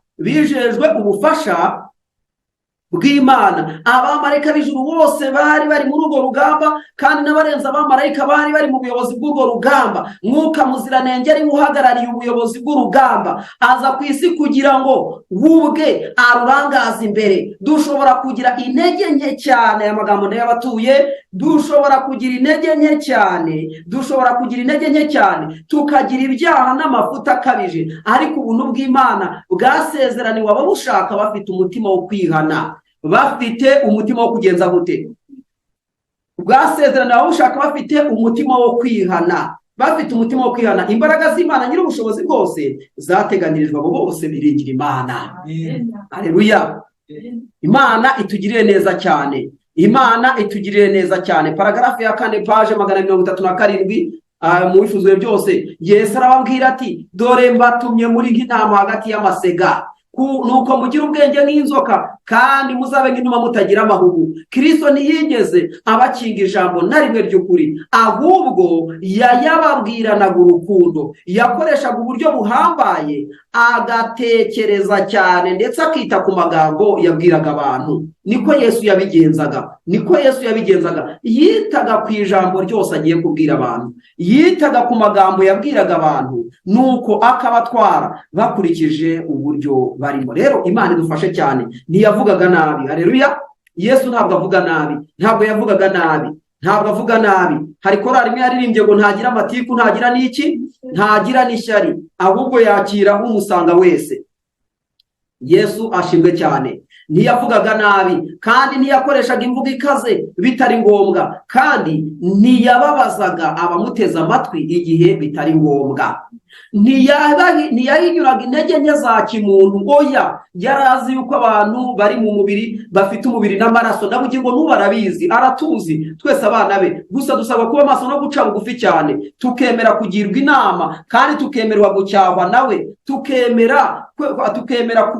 [SPEAKER 1] bw'Imana. Abamarayika b'ijuru bose bari muri urwo rugamba, kandi n'abarenza abamarayika bari mu buyobozi bw'urwo rugamba. Mwuka Muziranenge ari uhagarariye ubuyobozi bw'urugamba, aza ku isi kugira ngo wubwe arurangaze imbere. Dushobora kugira intege nke cyane, aya magambo ndayabatuye, dushobora kugira intege nke cyane, tukagira ibyaha n'amafuta akabije, ariko ubuntu bw'Imana bwasezeraniwe ababushaka bafite umutima wo kwihana, bafite umutima wo kugenza gute? Bwasezeraniwe ababushaka bafite umutima wo kwihana, Imbaraga z'Imana nyir'ubushobozi bwose zateganirijwe abo bose biringira Imana. Haleluya! Imana itugirire neza cyane. Paragarafu ya 4, paje 237, mu bifuzwe byose. Yesu arababwira ati, dore mbatumye muri nk'intama hagati y'amasega. nuko mugira ubwenge nk'inzoka kandi muzabe nk'inuma mutagira amahugu. Kristo ntiyigeze abakinga ijambo na rimwe ry'ukuri, ahubwo yayababwiranaga urukundo. Yakoreshaga uburyo buhambaye, agatekereza cyane ndetse akita ku magambo yabwiraga abantu. Niko Yesu yabigenzaga. Yitaga ku ijambo ryose agiye kubwira abantu, yitaga ku magambo yabwiraga abantu, nuko akabatwara bakurikije uburyo barimo. Rero Imana idufashe cyane. Ntiyavugaga nabi. Haleluya. Yesu ntabwo avuga nabi, ntabwo yavugaga nabi, ntabwo avuga nabi. Hari korali imwe yaririmbye ngo ntagira amatiku, ntagira n'iki, ntagira n'ishyari, ahubwo yakira umusanga wese. Yesu ashimwe cyane. Ntiyavugaga nabi kandi ntiyakoreshaga imvugo ikaze bitari ngombwa, kandi ntiyababazaga abamuteza amatwi igihe bitari ngombwa. Ntiyahinyuraga intege nke za kimuntu. Oya, yarazi yuko abantu bari mu mubiri, bafite umubiri n'amaraso. Ndabugingo n'ubu arabizi, aratuzi twese abana be. Gusa dusaba kuba maso no guca bugufi cyane, tukemera kugirwa inama kandi tukemerwa gucyahwa nawe, tukemera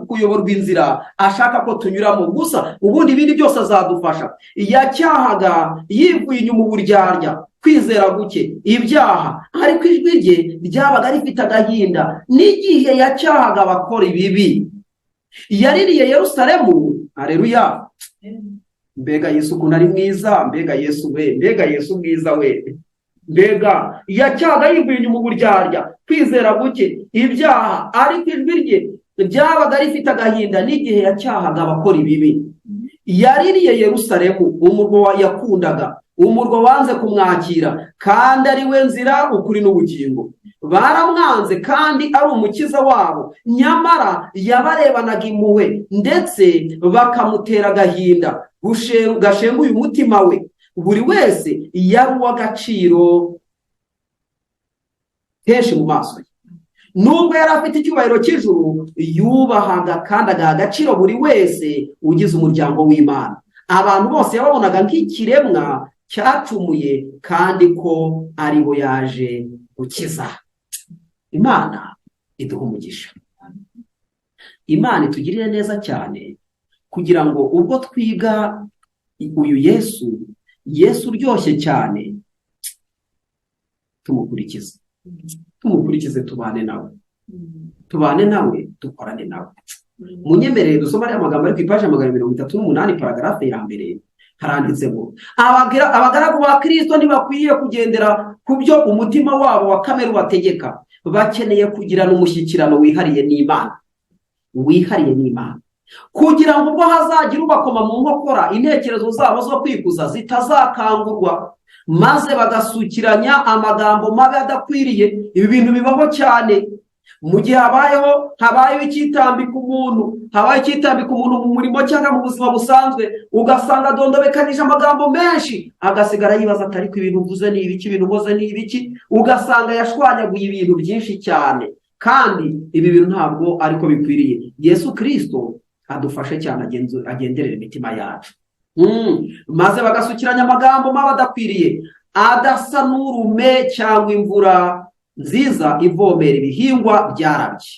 [SPEAKER 1] kuyoborwa inzira ashaka ko tunyuramo. Gusa ubundi ibindi byose azadufasha. Yacyahaga yivuye inyuma uburyarya, kwizera guke, ibyaha, ariko ijwi rye ryabaga rifite agahinda n'igihe yacyahaga abakora ibibi. Yaririye Yerusalemu. Haleluya. Mbega Yesu ukuntu ari mwiza, mbega Yesu we, mbega Yesu mwiza we. Mbega yacyahaga yivuye inyuma uburyarya, kwizera guke, ibyaha, ariko ijwi rye ryabaga rifite agahinda n'igihe yacyahaga abakora ibibi. Yaririye Yerusalemu, umurwa yakundaga, umurwa wanze kumwakira kandi ari we nzira, ukuri n'ubugingo. Baramwanze kandi ari umukiza wabo, nyamara yabarebanaga impuhwe ndetse bakamutera agahinda gashenguye umutima we. Buri wese yari uw'agaciro kenshi mu maso ye. Nubwo yari afite icyubahiro cy'ijuru, yubahaga kandi agaha agaciro buri wese ugize umuryango w'Imana. Abantu bose yababonaga nk'ikiremwa cyacumuye kandi ko ari bo yaje gukiza. Imana iduha umugisha. Imana itugirire neza cyane kugira ngo ubwo twiga uyu Yesu uryoshye cyane, tumukurikize, tubane nawe, dukorane nawe. Munyemerere dusoma aya magambo ari ku ipaji 38 paragarafe ya mbere. Haranditse ngo abagaragu ba Kristo ntibakwiye kugendera ku byo umutima wabo wa kamere ubategeka. Bakeneye kugirana umushyikirano wihariye n'Imana, kugira ngo ubwo hazagira ubakoma mu nkokora intekerezo zabo zo kwikuza zitazakangurwa, maze bagasukiranya amagambo mabi adakwiriye. Ibi bintu bibaho cyane mu gihe habayeho icyitambika umuntu mu murimo cyangwa mu buzima busanzwe, ugasanga adondobekanije amagambo menshi, agasigara yibaza atari ko ibintu mvuze ni ibiki, ibintu mvuze ni ibiki. Ugasanga yashwanyaguye ibintu byinshi cyane, kandi ibi bintu ntabwo ariko bikwiriye. Yesu Kristo adufashe cyane, agenderera imitima yacu. Maze bagasukiranya amagambo mabi adakwiriye, adasa n'urume cyangwa imvura nziza ivomera ibihingwa byarabye.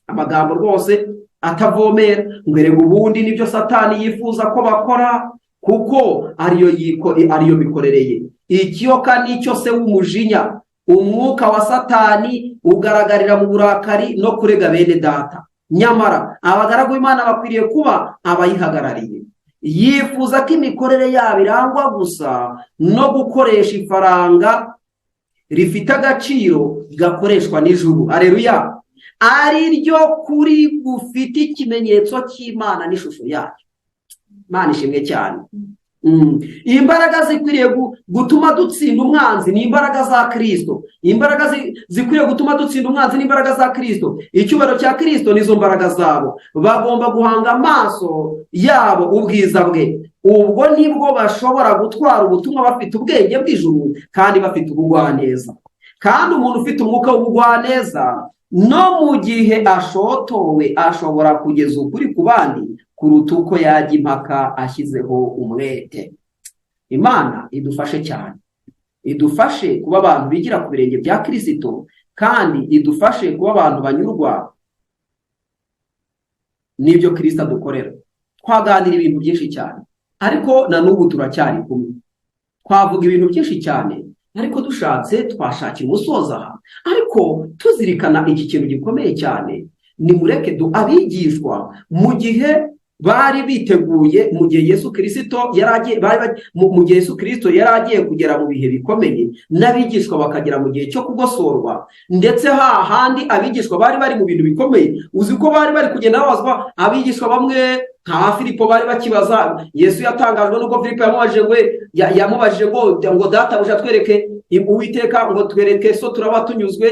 [SPEAKER 1] Amagambo rwose atavomera. Ngwerega ubundi nibyo Satani yifuza ko bakora, kuko ariyo mikorereye. Ikiyoka nicyo se w'umujinya. Umwuka wa Satani ugaragarira mu burakari no kurega bene data. Nyamara abagaragu b'Imana bakwiriye kuba abayihagarariye. Yifuza ko imikorere yabo irangwa gusa no gukoresha ifaranga rifite agaciro gakoreshwa n'ijuru. Haleluya. Ari ryo kuri gufite ikimenyetso cy'Imana n'ishusho yayo. Imana ishimwe cyane. Imbaraga zikwiriye gutuma dutsinda umwanzi ni imbaraga za Kristo. Imbaraga zikwiriye gutuma dutsinda umwanzi ni imbaraga za Kristo. Icyubahiro cya Kristo nizo mbaraga zabo. Bagomba guhanga amaso yabo ubwiza bwe. Ubwo nibwo bashobora gutwara ubutumwa bafite ubwenge bw'ijuru kandi bafite ubugwaneza. Kandi umuntu ufite umwuka w'ubugwaneza no mu gihe ashotowe ashobora kugeza ukuri ku bandi kuruta uko yajya impaka ashyizeho umwete. Imana idufashe cyane, idufashe kuba abantu bigira ku birenge bya Kristo, kandi idufashe kuba abantu banyurwa n'ibyo Kristo adukorera. Twaganira ibintu byinshi cyane, ariko na n'ubu turacyari kumwe. Twavuga ibintu byinshi cyane, ariko dushatse twashakira umusozo aha. Ariko tuzirikana iki kintu gikomeye cyane, nimureke abigishwa mu gihe bari biteguye, mu gihe Yesu Kristo yaragiye, mu gihe Yesu Kristo yaragiye kugera mu bihe bikomeye, n'abigishwa bakagera mu gihe cyo kugosorwa, ndetse hahandi abigishwa bari mu bintu bikomeye. Uzi ko bari kugenda babazwa, abigishwa bamwe nka Filipo bari bakibaza Yesu. Yatangajwe nuko Filipo yamubajije ngo databuja twereke Uwiteka, ngo twereke so turaba tunyuzwe.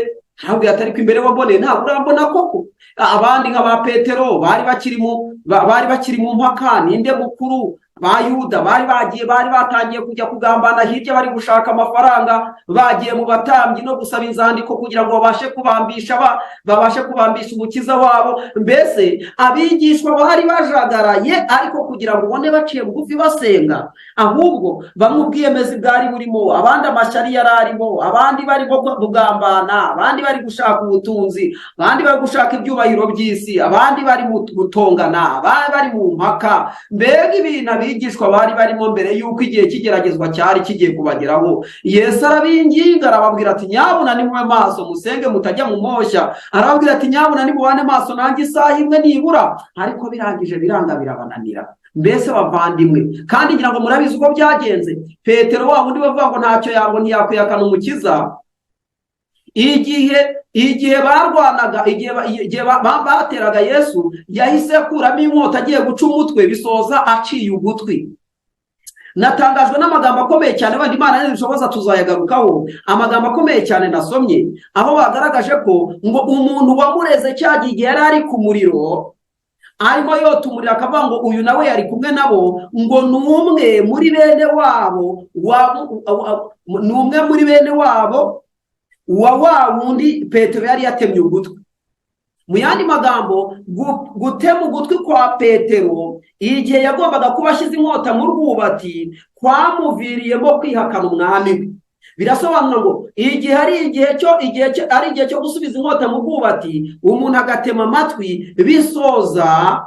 [SPEAKER 1] Ahubwo atari ko imbere wabone ntabwo urambona koko. Abandi nka ba Petero bari bakiri mu mpaka, ninde mukuru? Ba Yuda bari batangiye kujya kugambana hirya, bari gushaka amafaranga, bagiye mu batambyi no gusaba inzandiko kugira ngo babashe kubambisha umukiza wabo. Mbese abigishwa bari bajagaraye, ariko kugira ngo ubone baciye bugufi basenga. Ahubwo bamwe ubwiyemezi bwari burimo, abandi amashyari yari arimo, abandi bari kugambana, abandi bari gushaka ubutunzi, abandi bari gushaka ibyubahiro by'isi, abandi bari gutongana, abandi bari mu mpaka. Mbega ibintu abigishwa bari barimo mbere y'uko igihe kigeragezwa cyari kigiye kubageraho. Yesu arabinginga, arababwira ati nyabuna nimube maso musenge mutajya mu moshya. Arababwira ati nyabuna nimubane maso nanjye isaha imwe nibura. Ariko birangije biranga birabananira. Mbese bavandimwe, kandi ngira ngo murabizi uko byagenze. Petero wa wundi bavuga ngo ntacyo yango ntiyakwihakana umukiza, igihe barwanaga, igihe bateraga Yesu, yahise akuramo inkota agiye guca umutwe, bisoza aciye ugutwi. Natangajwe n'amagambo akomeye cyane, wenda Imana nibishoboza tuzayagarukaho. Amagambo akomeye cyane nasomye, aho bagaragaje ko ngo umuntu wamureze cyagiye igihe yari ari ku muriro, arimo yota umuriro, akavuga ngo uyu nawe yari kumwe nabo, ngo n'umwe muri bene wabo wa wundi Petero yari yatemye ugutwi. Mu yandi magambo, gutema ugutwi kwa Petero igihe yagombaga kuba ashyize inkota mu rwubati, kwamuviriyemo kwihakana umwami we. Birasobanura ngo igihe ari igihe cyo gusubiza inkota mu rwubati, umuntu agatema amatwi, bisoza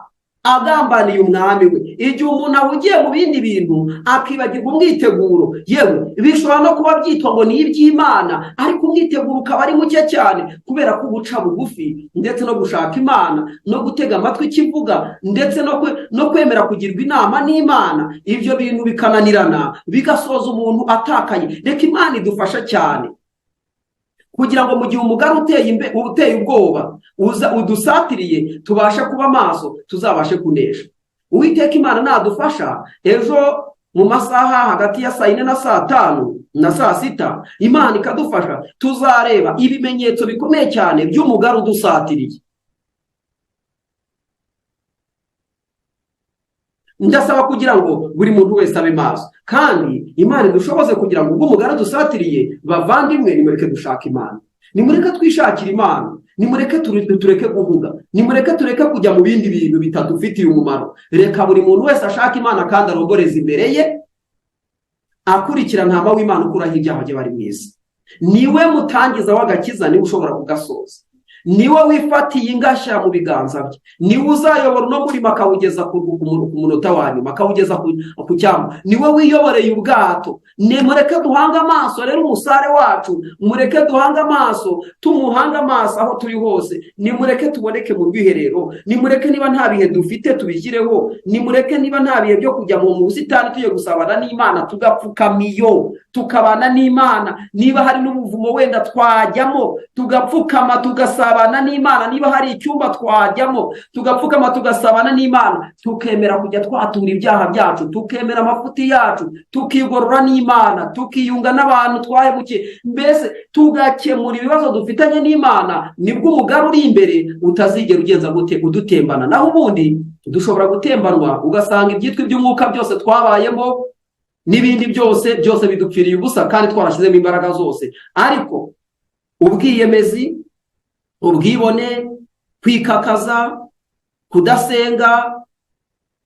[SPEAKER 1] agambaniye umwami we. Igihe umuntu ahugiye mu bindi bintu akibagirwa umwiteguro, yewe bishobora no kuba byitwa ngo ni iby'Imana, ariko umwiteguro ukaba ari muke cyane, kubera ko guca bugufi ndetse no gushaka Imana no gutega amatwi ikivuga, ndetse no kwemera kugirwa inama n'Imana, ibyo bintu bikananirana, bigasoza umuntu atakaye. Reka Imana idufasha cyane kugira ngo mu gihe umugari uteye ubwoba udusatiriye, tubashe kuba maso, tuzabashe kunesha. Uwiteka Imana nadufasha, ejo mu masaha hagati ya saa 4 na saa 5 na saa 6, Imana ikadufasha, tuzareba ibimenyetso bikomeye cyane by'umugari udusatiriye. Ndasaba kugira ngo buri muntu wese abe maso, kandi Imana idushoboze kugira ngo ubwo umugari dusatiriye, bavandimwe, nimureke dushaka Imana, nimureke twishakira Imana, nimureke tureke kuvuga, nimureke tureke kujya mu bindi bintu bitadufitiye umumaro. Reka buri muntu wese ashaka Imana kandi arogoreza imbere ye, akurikira ntama w'Imana ukuraho ibyaha bye bari mwiza. Niwe mutangiza w'agakiza, niwe ushobora kugasoza, niwe wifatiye ingashya mu biganza bye, niwe uzayobora no murima akawugeza ku munota wa nyuma, akawugeza ku cyambu, niwe wiyoboreye ubwato. Nimureke duhanga amaso rero umusare wacu, mureke duhanga amaso, tumuhanga amaso aho turi hose. Nimureke tuboneke mu rwiherero, nimureke niba nta bihe dufite tubishyireho, nimureke niba nta bihe byo kujya mu busitani tugiye gusabana n'Imana, tugapfukamiyo tukabana n'Imana. Niba hari n'ubuvumo wenda twajyamo tugapfukama tugasabana n'Imana, niba hari icyumba twajyamo tugapfukama tugasabana n'Imana, tukemera kujya twatura ibyaha byacu, tukemera amafuti yacu, tukigorora n'Imana, tukiyunga n'abantu twahemukiye, mbese tugakemura ibibazo dufitanye n'Imana. Nibwo umugari uri imbere utazigera ugenza gute udutembana. Naho ubundi dushobora gutembanwa, ugasanga ibyitwa iby'umwuka byose twabayemo n'ibindi byose bidupfiriye ubusa, kandi twarashyizemo imbaraga zose. Ariko ubwiyemezi, ubwibone, kwikakaza, kudasenga,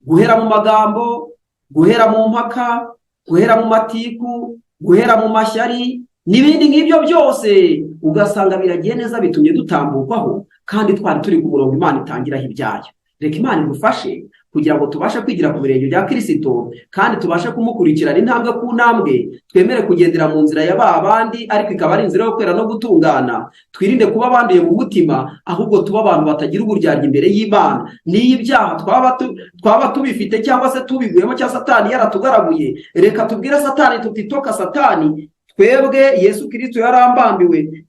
[SPEAKER 1] guhera mu magambo, guhera mu mpaka, guhera mu matiku, guhera mu mashyari n'ibindi nk'ibyo byose, ugasanga biragiye neza, bitumye dutambukwaho kandi twari turi ku murongo Imana itangiraho ibyayo. reka Imana idufashe kugira ngo tubashe kwigira ku birenge bya Kristo kandi tubashe kumukurikirana intambwe ku ntambwe, twemere kugendera mu nzira ya ba bandi, ariko ikaba ari inzira yo kwera no gutungana. Twirinde kuba banduye mu mutima, ahubwo tuba abantu batagira uburyarya imbere y'Imana. Niyo ibyaha twaba tubifite cyangwa se tubiguyemo cyangwa Satani yaratugaraguye, reka tubwire Satani tutitoka Satani, twebwe Yesu Kristo yarambambiwe,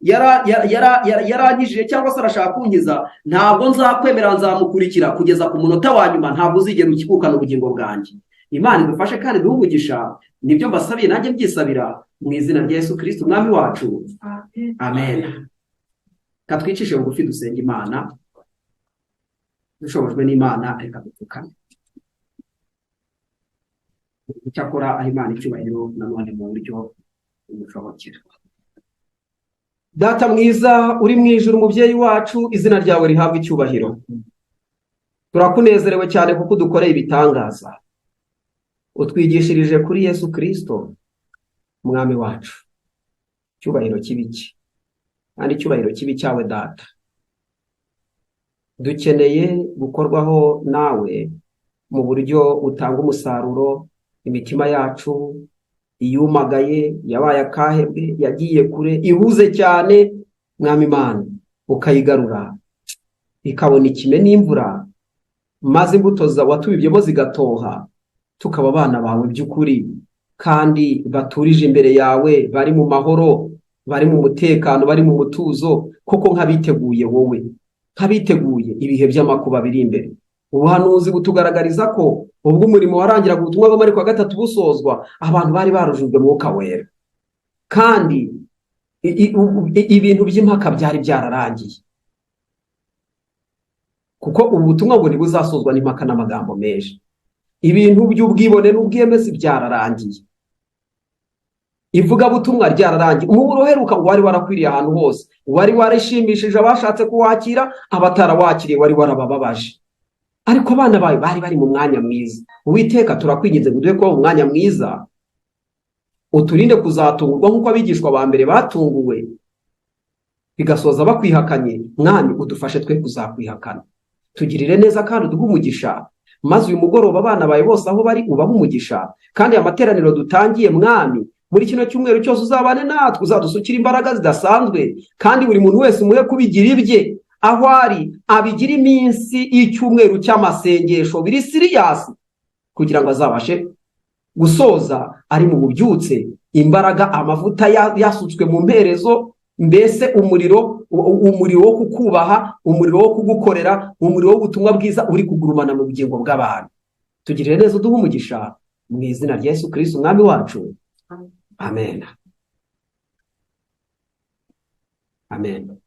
[SPEAKER 1] yaranyijije cyangwa se arashaka kunkiza, ntabwo nzakwemera, nzamukurikira kugeza ku munota wa nyuma, ntabwo uzigera ukikukana ubugingo bwanjye. Imana idufashe kandi duhe umugisha, nibyo mbasabiye nanjye mbyisabira mu izina rya Yesu Kristo umwami wacu, amen. Katwicishe bugufi dusenga Imana, dushobojwe n'Imana reka dupfukame. Icyakora aho Imana icyubahiro nanone mu buryo umushobokera. Data mwiza uri mu ijuru, umubyeyi wacu, izina ryawe rihabwa icyubahiro. Turakunezerewe cyane kuko udukoreye ibitangaza, utwigishirije kuri Yesu Kristo umwami wacu. Icyubahiro kibiki kandi icyubahiro kibi cyawe Data. Dukeneye gukorwaho nawe mu buryo utanga umusaruro. Imitima yacu iyumagaye, yabaye akahebwe, yagiye kure, ihuze cyane, mwami Imana ukayigarura ikabona ikime n'imvura, maze imbuto watubibyemo zigatoha, tukaba abana bawe by'ukuri kandi baturije imbere yawe, bari mu mahoro, bari mu mutekano, bari mu mutuzo, koko nk'abiteguye wowe, nk'abiteguye ibihe by'amakuba biri imbere. Ubuhanuzi butugaragariza ko ubwo umurimo warangiraga ubutumwa bw'Amariko wa gatatu busozwa, abantu bari barujujwe Mwuka Wera, kandi ibintu by'impaka byari byararangiye, kuko ubu butumwa ngo ntibuzasozwa n'impaka n'amagambo menshi. Ibintu by'ubwibone n'ubwiyemezi byararangiye, ivugabutumwa ryararangiye. Umuburo uheruka ngo wari warakwiriye ahantu hose, wari warishimishije abashatse kuwakira, abatarawakiriye wari warabababaje, ariko abana bawe bari bari mu mwanya mwiza. Uwiteka turakwinginze ngo uduhe kuba mu mwanya mwiza, uturinde kuzatungurwa nk'uko abigishwa ba mbere batunguwe bigasoza bakwihakanye. Mwami udufashe twe kuzakwihakana, tugirire neza kandi uduhe umugisha, maze uyu mugoroba abana bawe bose aho bari ubahe umugisha, kandi amateraniro dutangiye Mwami muri kino cyumweru cyose uzabane natwe, uzadusukira imbaraga zidasanzwe, kandi buri muntu wese umuhe kubigira ibye aho ari, abigira iminsi y'icyumweru cy'amasengesho biri siriyasi, kugira ngo azabashe gusoza ari mu bubyutse, imbaraga, amavuta yasutswe mu mperezo, mbese umuriro wo kukubaha, umuriro wo kugukorera, umuriro w'ubutumwa bwiza uri kugurumana mu bugingo bw'abantu. Tugirire neza uduhe umugisha mu izina rya Yesu Kristo umwami wacu, amen. Amen.